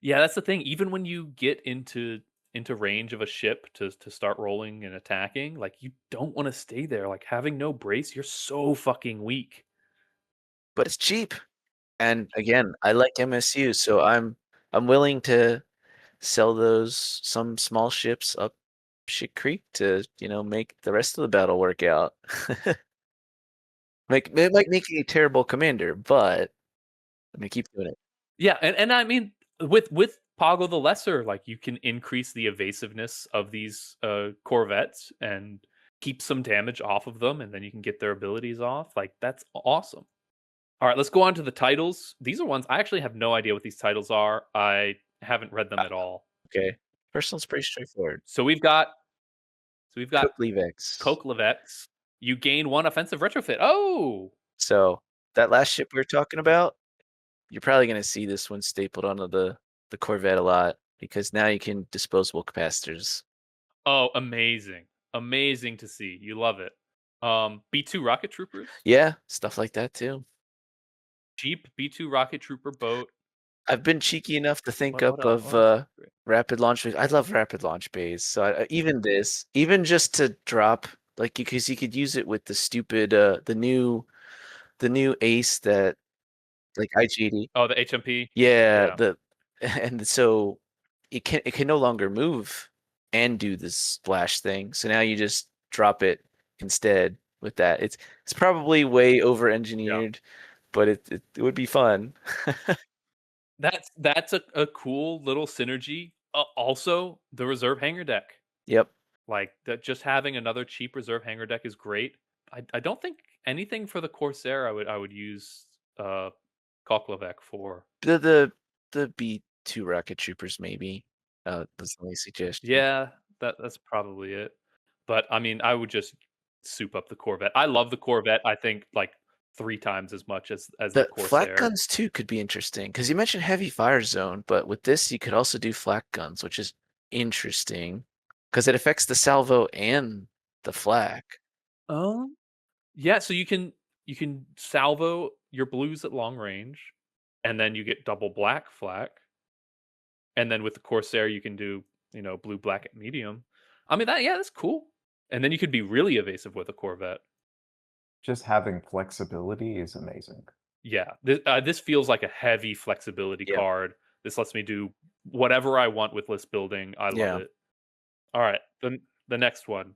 Yeah, that's the thing. Even when you get into into range of a ship to start rolling and attacking, like you don't want to stay there. Like having no brace, you're so fucking weak. But it's cheap. And again, I like MSU, so I'm willing to sell some small ships up shit creek to, make the rest of the battle work out. It might make you a terrible commander, but I'm gonna keep doing it. Yeah, and I mean with Poggle the Lesser, like you can increase the evasiveness of these corvettes and keep some damage off of them, and then you can get their abilities off. Like that's awesome. All right, let's go on to the titles. These are ones I actually have no idea what these titles are. I haven't read them at all. Okay. First one's pretty straightforward. So we've got Cook Levex. Coke Levex. You gain 1 offensive retrofit. Oh, So that last ship we were talking about, you're probably gonna see this one stapled onto the Corvette a lot because now you can disposable capacitors. oh, amazing, amazing to see. You love it. B2 rocket troopers. Yeah, stuff like that too. Cheap B2 rocket trooper boat. I've been cheeky enough to think What up else? of rapid launch bays. I love rapid launch bays. So even just to drop, like, because you could use it with the stupid the new ace that, like, IGD. Oh, the HMP. Yeah, Yeah. and so it can no longer move and do this splash thing. So now you just drop it instead with that. It's probably way over engineered, but it would be fun. That's a cool little synergy. Also, the reserve hangar deck. Yep. Like that, just having another cheap reserve hangar deck is great. I don't think anything for the Corsair I would use Koklavek for. The B2 rocket troopers maybe. That's the only suggestion. Yeah, that's probably it. But I mean, I would just soup up the Corvette. I love the Corvette. I think like 3 times as much as the The flak Corsair. guns too could be interesting because you mentioned heavy fire zone, but with this you could also do flak guns, which is interesting because it affects the salvo and the flak. Yeah, so you can salvo your blues at long range, and then you get double black flak. And then with the Corsair, you can do, blue black at medium. I mean that's cool. And then you could be really evasive with a Corvette. Just having flexibility is amazing. Yeah, this feels like a heavy flexibility Yep. card. This lets me do whatever I want with list building. I love Yeah. it. All right, the next one,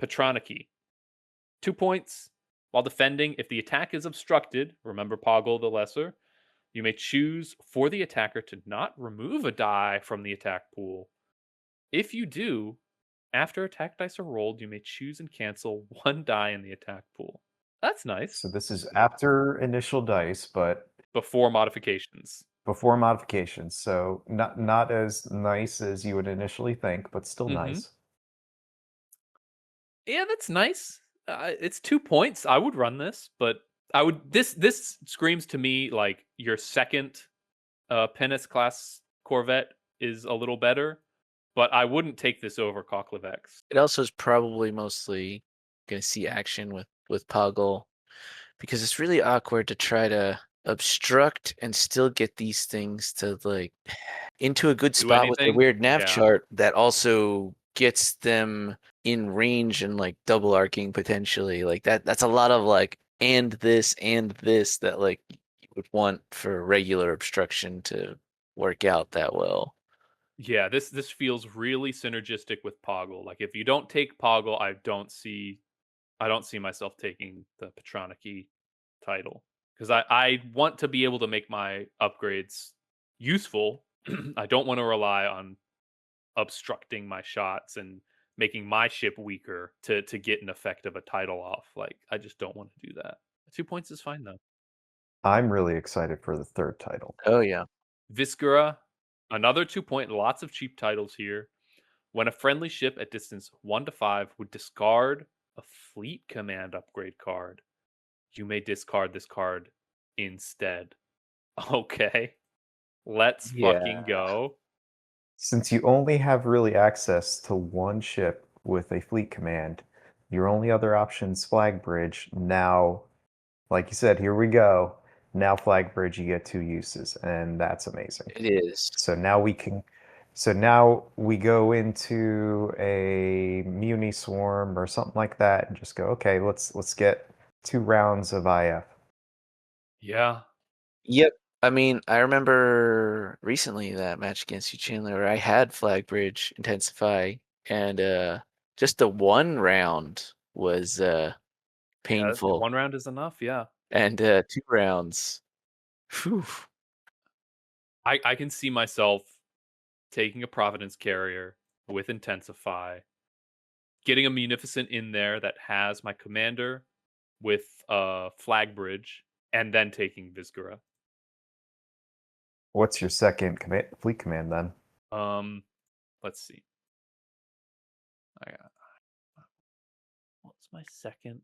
Petroniki. 2 points. While defending, if the attack is obstructed, remember Poggle the Lesser, you may choose for the attacker to not remove a die from the attack pool. If you do, after attack dice are rolled, you may choose and cancel 1 die in the attack pool. That's nice. So this is after initial dice, but Before modifications. before modifications. So not as nice as you would initially think, but still nice. Yeah, that's nice. It's 2 points. I would run this, but I would this screams to me like your second Pennis class Corvette is a little better, but I wouldn't take this over Koklevex. It also is probably mostly going to see action with Poggle because it's really awkward to try to obstruct and still get these things to, like, into a good Do spot with a anything? weird nav Yeah. chart that also gets them in range and, like, double arcing potentially. Like that's a lot of, like, and this that, like, you would want for regular obstruction to work out that well. Yeah, this feels really synergistic with Poggle. Like if you don't take Poggle, I don't see myself taking the Petroniki title because I want to be able to make my upgrades useful. I don't want to rely on obstructing my shots and making my ship weaker to get an effect of a title off. Like I just don't want to do that. 2 points is fine though. I'm really excited for the third title. Oh yeah. Viscera, another 2 point, lots of cheap titles here. When a friendly ship at distance 1 to 5 would discard a fleet command upgrade card, you may discard this card instead. Okay. Let's fucking go. Since you only have really access to one ship with a fleet command, your only other option's Flag Bridge. Now, like you said, here we go. Now Flag Bridge, you get 2 uses, and that's amazing. It is. So now we can So now we go into a Muni Swarm or something like that and just go, okay, let's get 2 rounds of IF. Yeah. Yep. I mean, I remember recently that match against you, Chandler, where I had Flag Bridge Intensify, and just the one round was Yeah, painful, 1 round is enough. Yeah. and 2 rounds, whew. I can see myself taking a Providence carrier with Intensify, getting a Munificent in there that has my commander with Flag Bridge, and then taking Vizgura. What's your second fleet command then? Let's see. What's my second?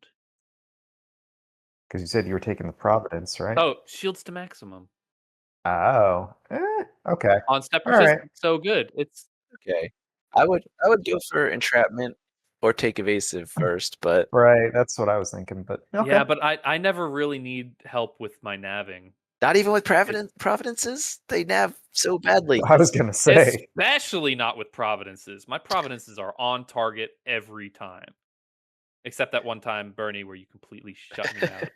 Because you said you were taking the Providence, right? Oh, Shields to Maximum. Oh, okay. On step All persist, right. so good. It's Okay. I would go for entrapment or take evasive first, but Right, that's what I was thinking, but okay. yeah, but I never really need help with my navving. not even with Providences. They nav so badly. I was gonna say. Especially not with Providences. My Providences are on target every time. Except that one time, Bernie, where you completely shut me out.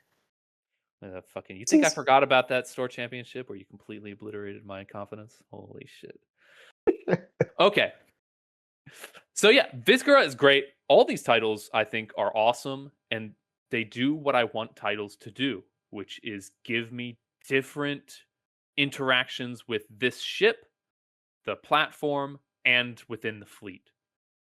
You think I Jeez. forgot about that store championship where you completely obliterated my confidence? Holy shit. Okay. So yeah, Vizgura is great. All these titles I think are awesome, and they do what I want titles to do, which is give me different interactions with this ship, the platform, and within the fleet.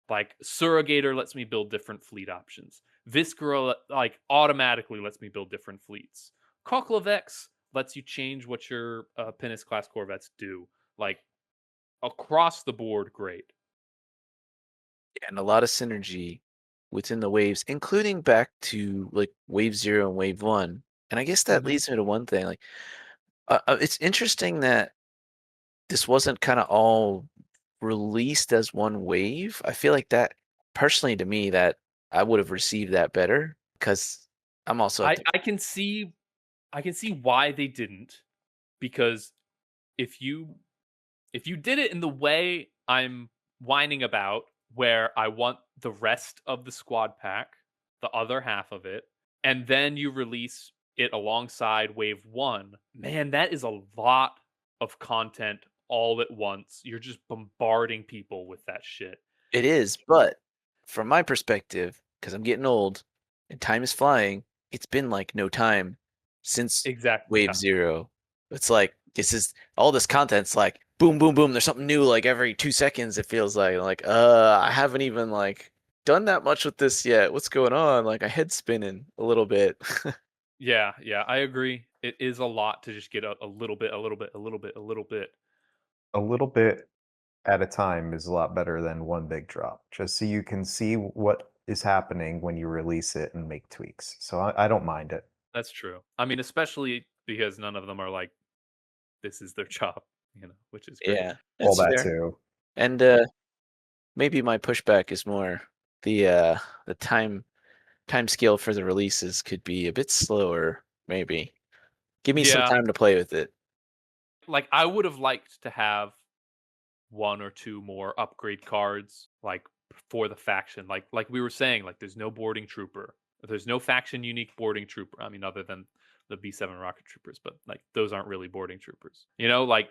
Like Surrogator lets me build different fleet options. Vizgura like automatically lets me build different fleets. Koklovex lets you change what your Pinnace class corvettes do. Like across the board, great. And a lot of synergy within the waves, including back to like wave 0 and wave 1. And I guess that Mhm. leads me to one thing. Like, it's interesting that this wasn't kind of all released as one wave. I feel like that, personally, to me, that I would have received that better because I'm also at the I can see why they didn't, because if you did it in the way I'm whining about, where I want the rest of the squad pack, the other half of it, and then you release it alongside wave 1, man, that is a lot of content all at once. You're just bombarding people with that shit. It is, but from my perspective, because I'm getting old and time is flying, it's been like no time since Exactly. wave 0. It's like this is all this content's like boom, boom, boom. There's something new like every 2 seconds. It feels like I haven't even like done that much with this yet. What's going on? Like, I head spinning a little bit. Yeah, I agree. It is a lot to just get a little bit, a little bit, a little bit, a little bit. A little bit at a time is a lot better than one big drop, just so you can see what is happening when you release it and make tweaks. So I don't mind it. That's true. I mean, especially because none of them are like, this is their job, which is great. Yeah, All that's that fair. too. And maybe my pushback is more the time scale for the releases could be a bit slower, maybe. Give me some Yeah, time to play with it. like I would have liked to have 1 or 2 more upgrade cards, like for the faction. Like we were saying, like there's no boarding trooper. There's no faction unique boarding trooper. I mean, other than the B7 rocket troopers, but like those aren't really boarding troopers. Like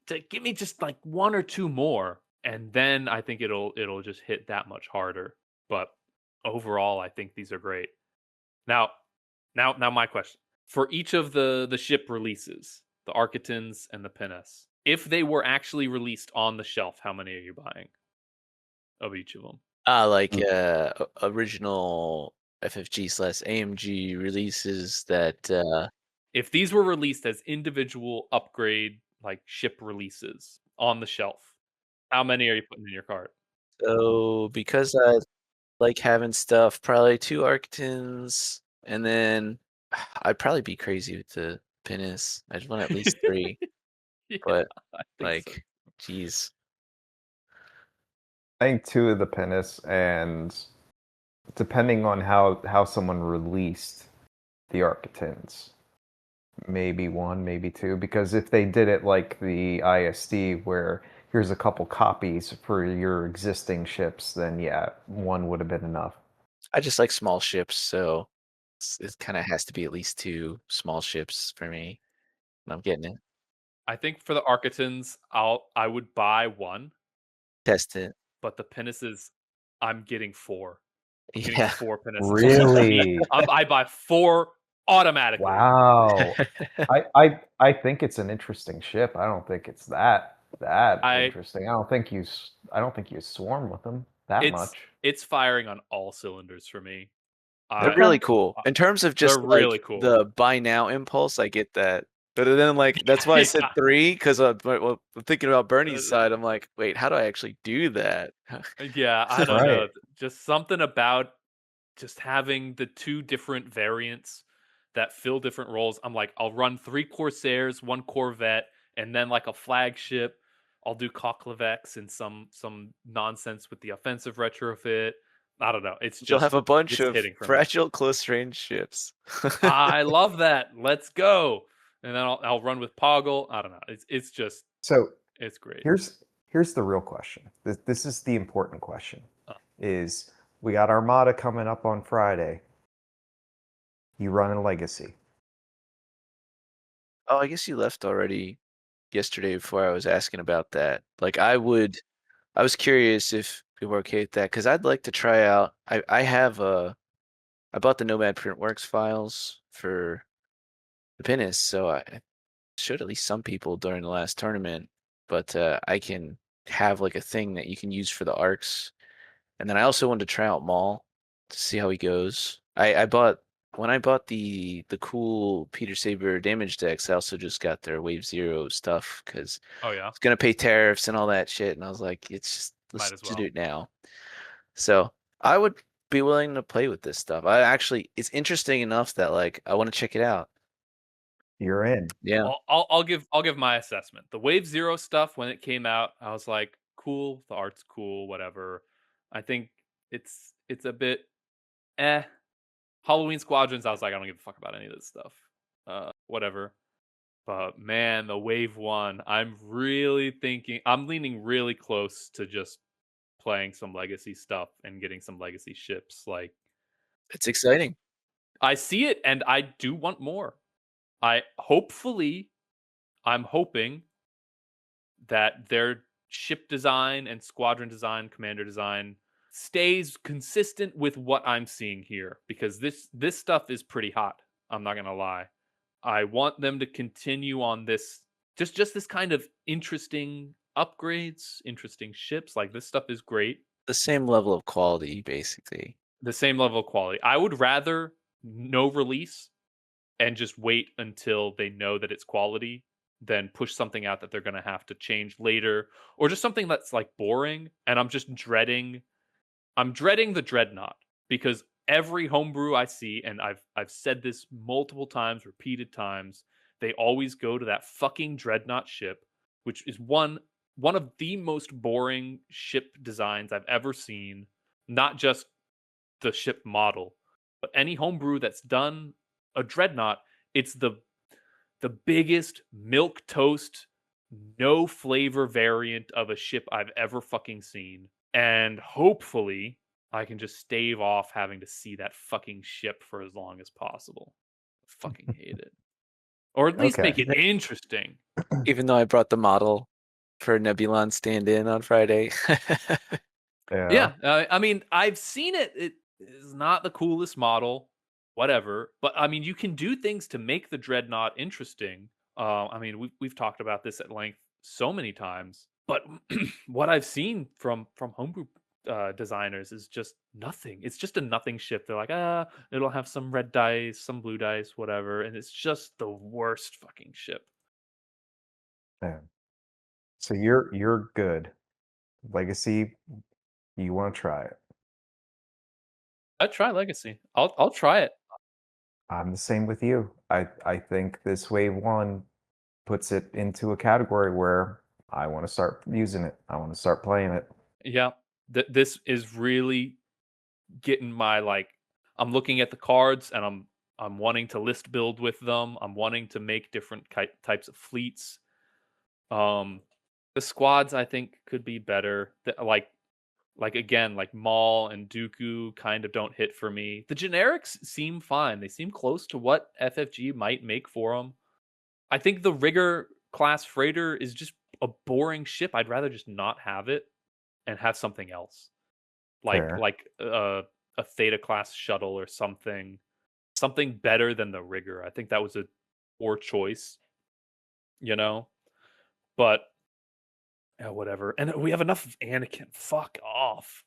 to give me just like 1 or 2 more, and then I think it'll just hit that much harder. But overall, I think these are great. Now my question. For each of the ship releases, the Architans and the Pinnace, if they were actually released on the shelf, how many are you buying of each of them? Like Mm. original FFG/AMG releases that If these were released as individual upgrade like ship releases on the shelf, how many are you putting in your cart? so because I like having stuff, probably 2 Arctons, and then I'd probably be crazy with the Pinnace. I'd want at least 3, Yeah, but I think so. like, geez. I think 2 of the Pinnace, and depending on how someone released the Architans, maybe 1, maybe 2. Because if they did it like the ISD, where here's a couple copies for your existing ships, then yeah, one would have been enough. I just like small ships, so it kind of has to be at least 2 small ships for me. And I'm getting it. I think for the Architons, I would buy one, Test it. but the pinnaces, I'm getting 4. I'm getting Yeah. 4 pinnaces. Really? I buy 4 automatically. Wow. I think it's an interesting ship. I don't think it's that interesting. I don't think you swarm with them that much. It's firing on all cylinders for me. They're really cool. In terms of just They're like really cool. the buy now impulse, I get that. But then like that's why I said Yeah. 3 because I'm thinking about Bernie's side. I'm like, wait, how do I actually do that? Yeah, I don't know. Right. Just something about just having the 2 different variants that fill different roles. I'm like, I'll run 3 Corsairs, 1 Corvette, and then like a flagship. I'll do Cocklevex and some nonsense with the offensive retrofit. I don't know. It's You'll just have a bunch it's of hitting for me. fragile close range ships. I love that. Let's go. And then I'll run with Poggle. I don't know. It's just So it's great. here's the real question. This is the important question. Oh. Is we got Armada coming up on Friday. You run a Legacy. Oh, I guess you left already yesterday before I was asking about that. Like I was curious if you were okay with that because I'd like to try out. I bought the Nomad Printworks files for the Pinnace, so I showed at least some people during the last tournament. But I can have like a thing that you can use for the arcs, and then I also wanted to try out Maul to see how he goes. I bought when I bought the cool Peter Saber damage decks. I also just got their Wave 0 stuff because Oh yeah. it's gonna pay tariffs and all that shit, and I was like, it's just let's Might as just well. do it now. So I would be willing to play with this stuff. It's interesting enough that like I want to check it out. You're in. Yeah, I'll give my assessment. The Wave 0 stuff when it came out, I was like, cool, the art's cool, whatever. I think it's a bit Halloween Squadrons, I was like, I don't give a fuck about any of this stuff. Whatever. But man, the Wave 1, I'm leaning really close to just playing some legacy stuff and getting some legacy ships. Like it's exciting. I see it and I do want more. I'm hoping that their ship design and squadron design, commander design stays consistent with what I'm seeing here because this stuff is pretty hot. I'm not going to lie. I want them to continue on this just this kind of interesting upgrades, interesting ships. Like this stuff is great. The same level of quality, basically. The same level of quality. I would rather no release and just wait until they know that it's quality than push something out that they're going to have to change later or just something that's like boring and I'm dreading the Dreadnought because every homebrew I see, and I've said this multiple times, repeated times, they always go to that fucking Dreadnought ship, which is one of the most boring ship designs I've ever seen. Not just the ship model, but any homebrew that's done a Dreadnought, it's the biggest milk toast, no flavor variant of a ship I've ever fucking seen. And hopefully I can just stave off having to see that fucking ship for as long as possible. I fucking hate it. Or at least Okay. make it interesting. Even though I brought the model for Nebulon stand-in on Friday. Yeah. I mean, I've seen it. It is not the coolest model, whatever. But I mean, you can do things to make the Dreadnought interesting. I mean, we've talked about this at length so many times. But what I've seen from homebrew designers is just nothing. It's just a nothing ship. They're like, it'll have some red dice, some blue dice, whatever, and it's just the worst fucking ship. Yeah. So you're good. Legacy, you want to try it. I'd try Legacy. I'll try it. I'm the same with you. I think this Wave 1 puts it into a category where I want to start using it. I want to start playing it. Yeah. This is really getting my like. I'm looking at the cards and I'm wanting to list build with them. I'm wanting to make different types of fleets. The squads I think could be better. Like again, like Maul and Dooku kind of don't hit for me. The generics seem fine. They seem close to what FFG might make for them. I think the Rigger class freighter is just a boring ship. I'd rather just not have it and have something else, like Fair. a Theta class shuttle or something better than the Rigger. I think that was a poor choice, you know. But yeah, whatever. And we have enough of Anakin. Fuck off.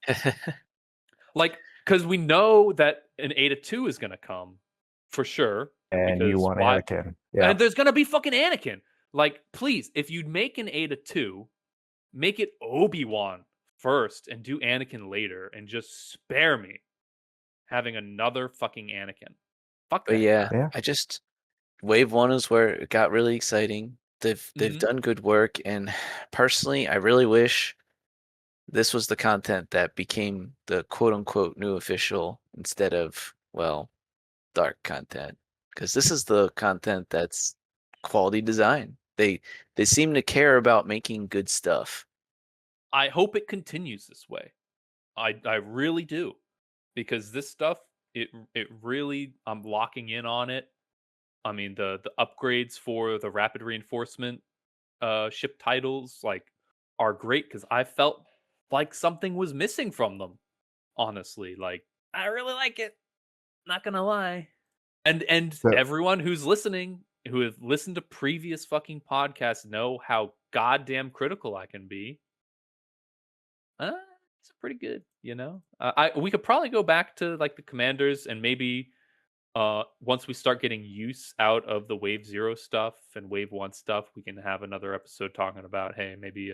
Like, because we know that an Eta 2 is going to come for sure. And you Because want why? Anakin. Yeah. And there's going to be fucking Anakin. Like, please, if you'd make an Eta 2, make it Obi-Wan first and do Anakin later and just spare me having another fucking Anakin. Fuck But that. yeah, Yeah. I just Wave 1 is where it got really exciting. They've Mhm. done good work, and personally, I really wish this was the content that became the quote unquote new official instead of, well, dark content. Because this is the content that's quality design. They seem to care about making good stuff. I hope it continues this way. I really do, because this stuff it really, I'm locking in on it. I mean, the upgrades for the rapid reinforcement ship titles like are great because I felt like something was missing from them. Honestly, like I really like it. Not gonna lie. And So- everyone who's listening, who have listened to previous fucking podcasts, know how goddamn critical I can be. It's pretty good, you know. We could probably go back to like the commanders and maybe once we start getting use out of the wave 0 stuff and wave 1 stuff, we can have another episode talking about, hey, maybe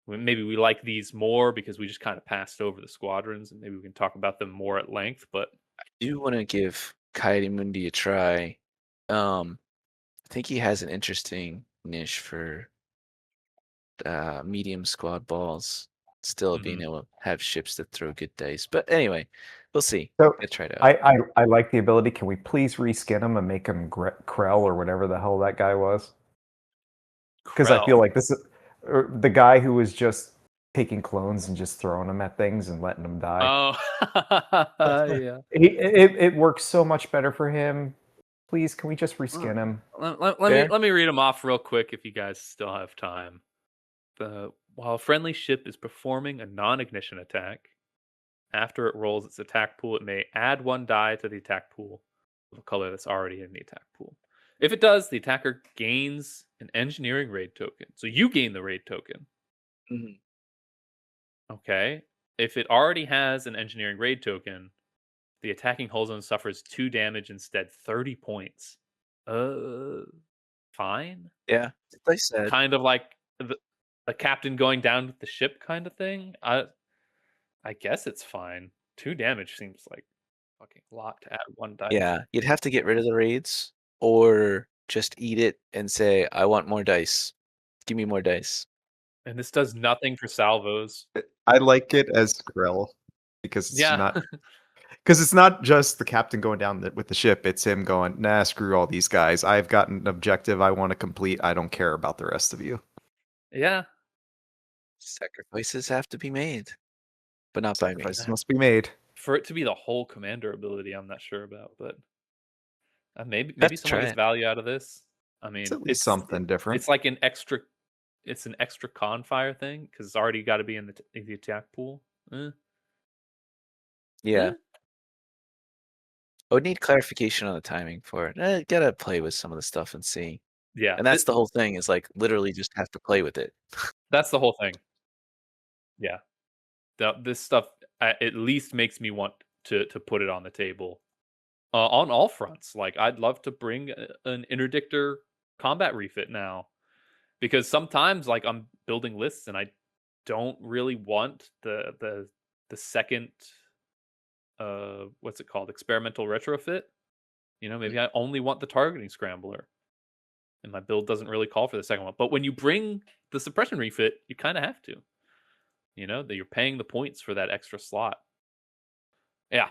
we like these more because we just kind of passed over the squadrons, and maybe we can talk about them more at length. But I do want to give Coyote Mundi a try. I think he has an interesting niche for medium squad balls, still being able to have ships that throw good dice. But anyway, we'll see. So I try to. I like the ability. Can we please reskin him and make him Krell or whatever the hell that guy was? Because I feel like this is the guy who was just taking clones and just throwing them at things and letting them die. yeah. It works so much better for him. Please, can we just reskin him? Let me read them off real quick if you guys still have time. While a friendly ship is performing a non-ignition attack, after it rolls its attack pool, it may add 1 die to the attack pool of a color that's already in the attack pool. If it does, the attacker gains an engineering raid token. So you gain the raid token. Mhm. Okay. If it already has an engineering raid token, the attacking hull zone suffers 2 damage instead, 30 points. Fine. Yeah, like I said. Kind of like the captain going down with the ship kind of thing. I guess it's fine. 2 damage seems like fucking a lot to add 1 die. Yeah, you'd have to get rid of the raids or just eat it and say, I want more dice. Give me more dice. And this does nothing for salvos. I like it as Krell because it's Yeah. not because it's not just the captain going down with the ship. It's him going, nah, screw all these guys. I've got an objective I want to complete. I don't care about the rest of you. Yeah. Sacrifices have to be made, but not by me. Sacrifices must be made. For it to be the whole commander ability, I'm not sure about, but maybe Have to someone try gets it. value out of this. I mean, It's at least something different. It's like an extra con fire thing because it's already got to be in the attack pool. Yeah. I would need clarification on the timing for it. Gotta play with some of the stuff and see. Yeah, And that's the whole thing, is like literally just have to play with it. That's the whole thing. Yeah, this stuff at least makes me want to put it on the table on all fronts. Like, I'd love to bring an interdictor combat refit now, because sometimes like I'm building lists and I don't really want the second what's it called, experimental retrofit. You know, maybe I only want the targeting scrambler, and my build doesn't really call for the second one. But when you bring the suppression refit, you kind of have to. You know, that you're paying the points for that extra slot. Yeah.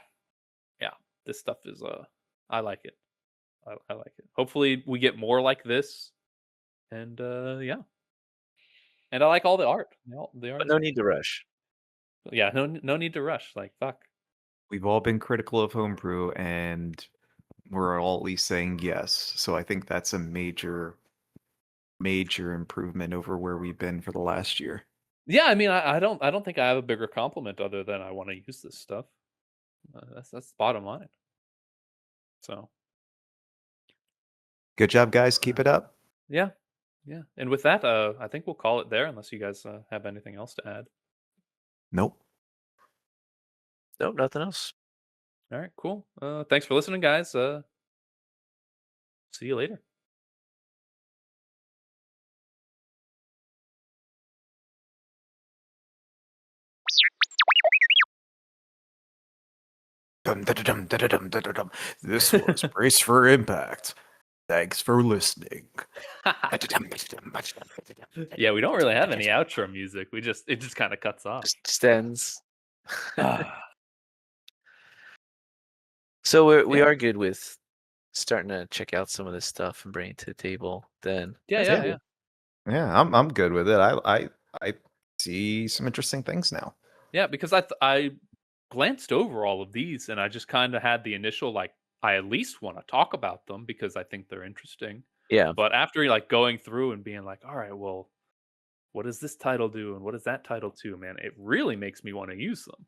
This stuff is I like it. I like it. Hopefully we get more like this. And yeah. And I like all the art. The art But is no need to rush. yeah, no need to rush. Like fuck. We've all been critical of homebrew, and we're all at least saying yes. So I think that's a major improvement over where we've been for the last year. Yeah, I mean, I don't think I have a bigger compliment other than I want to use this stuff. That's the bottom line. So Good job, guys. Keep it up. yeah, yeah. And with that, I think we'll call it there, unless you guys have anything else to add. Nope. Nope, nothing else. All right, cool. Thanks for listening, guys. See you later. Dum, da, da, dum, da, da, dum, da, da, dum. This was Brace for Impact. Thanks for listening. Yeah, we don't really have any outro music. It just kind of cuts off. Just ends. So we Yeah. are good with starting to check out some of this stuff and bring it to the table. Then Yeah. Yeah, I'm good with it. I see some interesting things now. Yeah, because I glanced over all of these and I just kind of had the initial like I at least want to talk about them because I think they're interesting. yeah, But after like going through and being like, all right, well, what does this title do and what does that title do, man? It really makes me want to use them.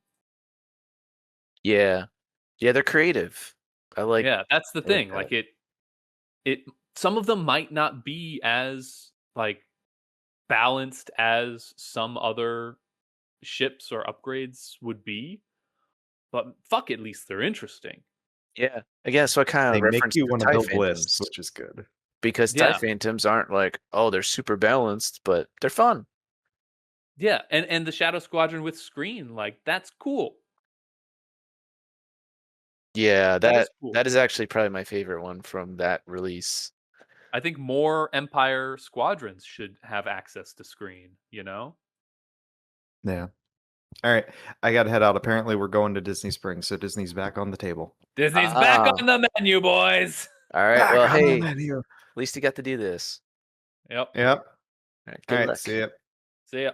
yeah, they're creative. I like. Yeah, that's the I like thing. that. Like it some of them might not be as like balanced as some other ships or upgrades would be, but fuck, at least they're interesting. Yeah, again, so I kind They of make referenced you the want to TIE build Phantoms lists, which is good. because Yeah. TIE Phantoms aren't like, oh, they're super balanced, but they're fun. Yeah, and the Shadow Squadron with screen, like that's cool. Yeah, That is that cool. that is actually probably my favorite one from that release. I think more Empire squadrons should have access to screen, you know? Yeah. All right. I got to head out. Apparently, we're going to Disney Springs, so Disney's back on the table. Disney's back Ah. on the menu, boys. All right, Back well, on the hey, at menu. least you got to do this. Yep. Yep. All right, All good right. luck. See ya. See ya.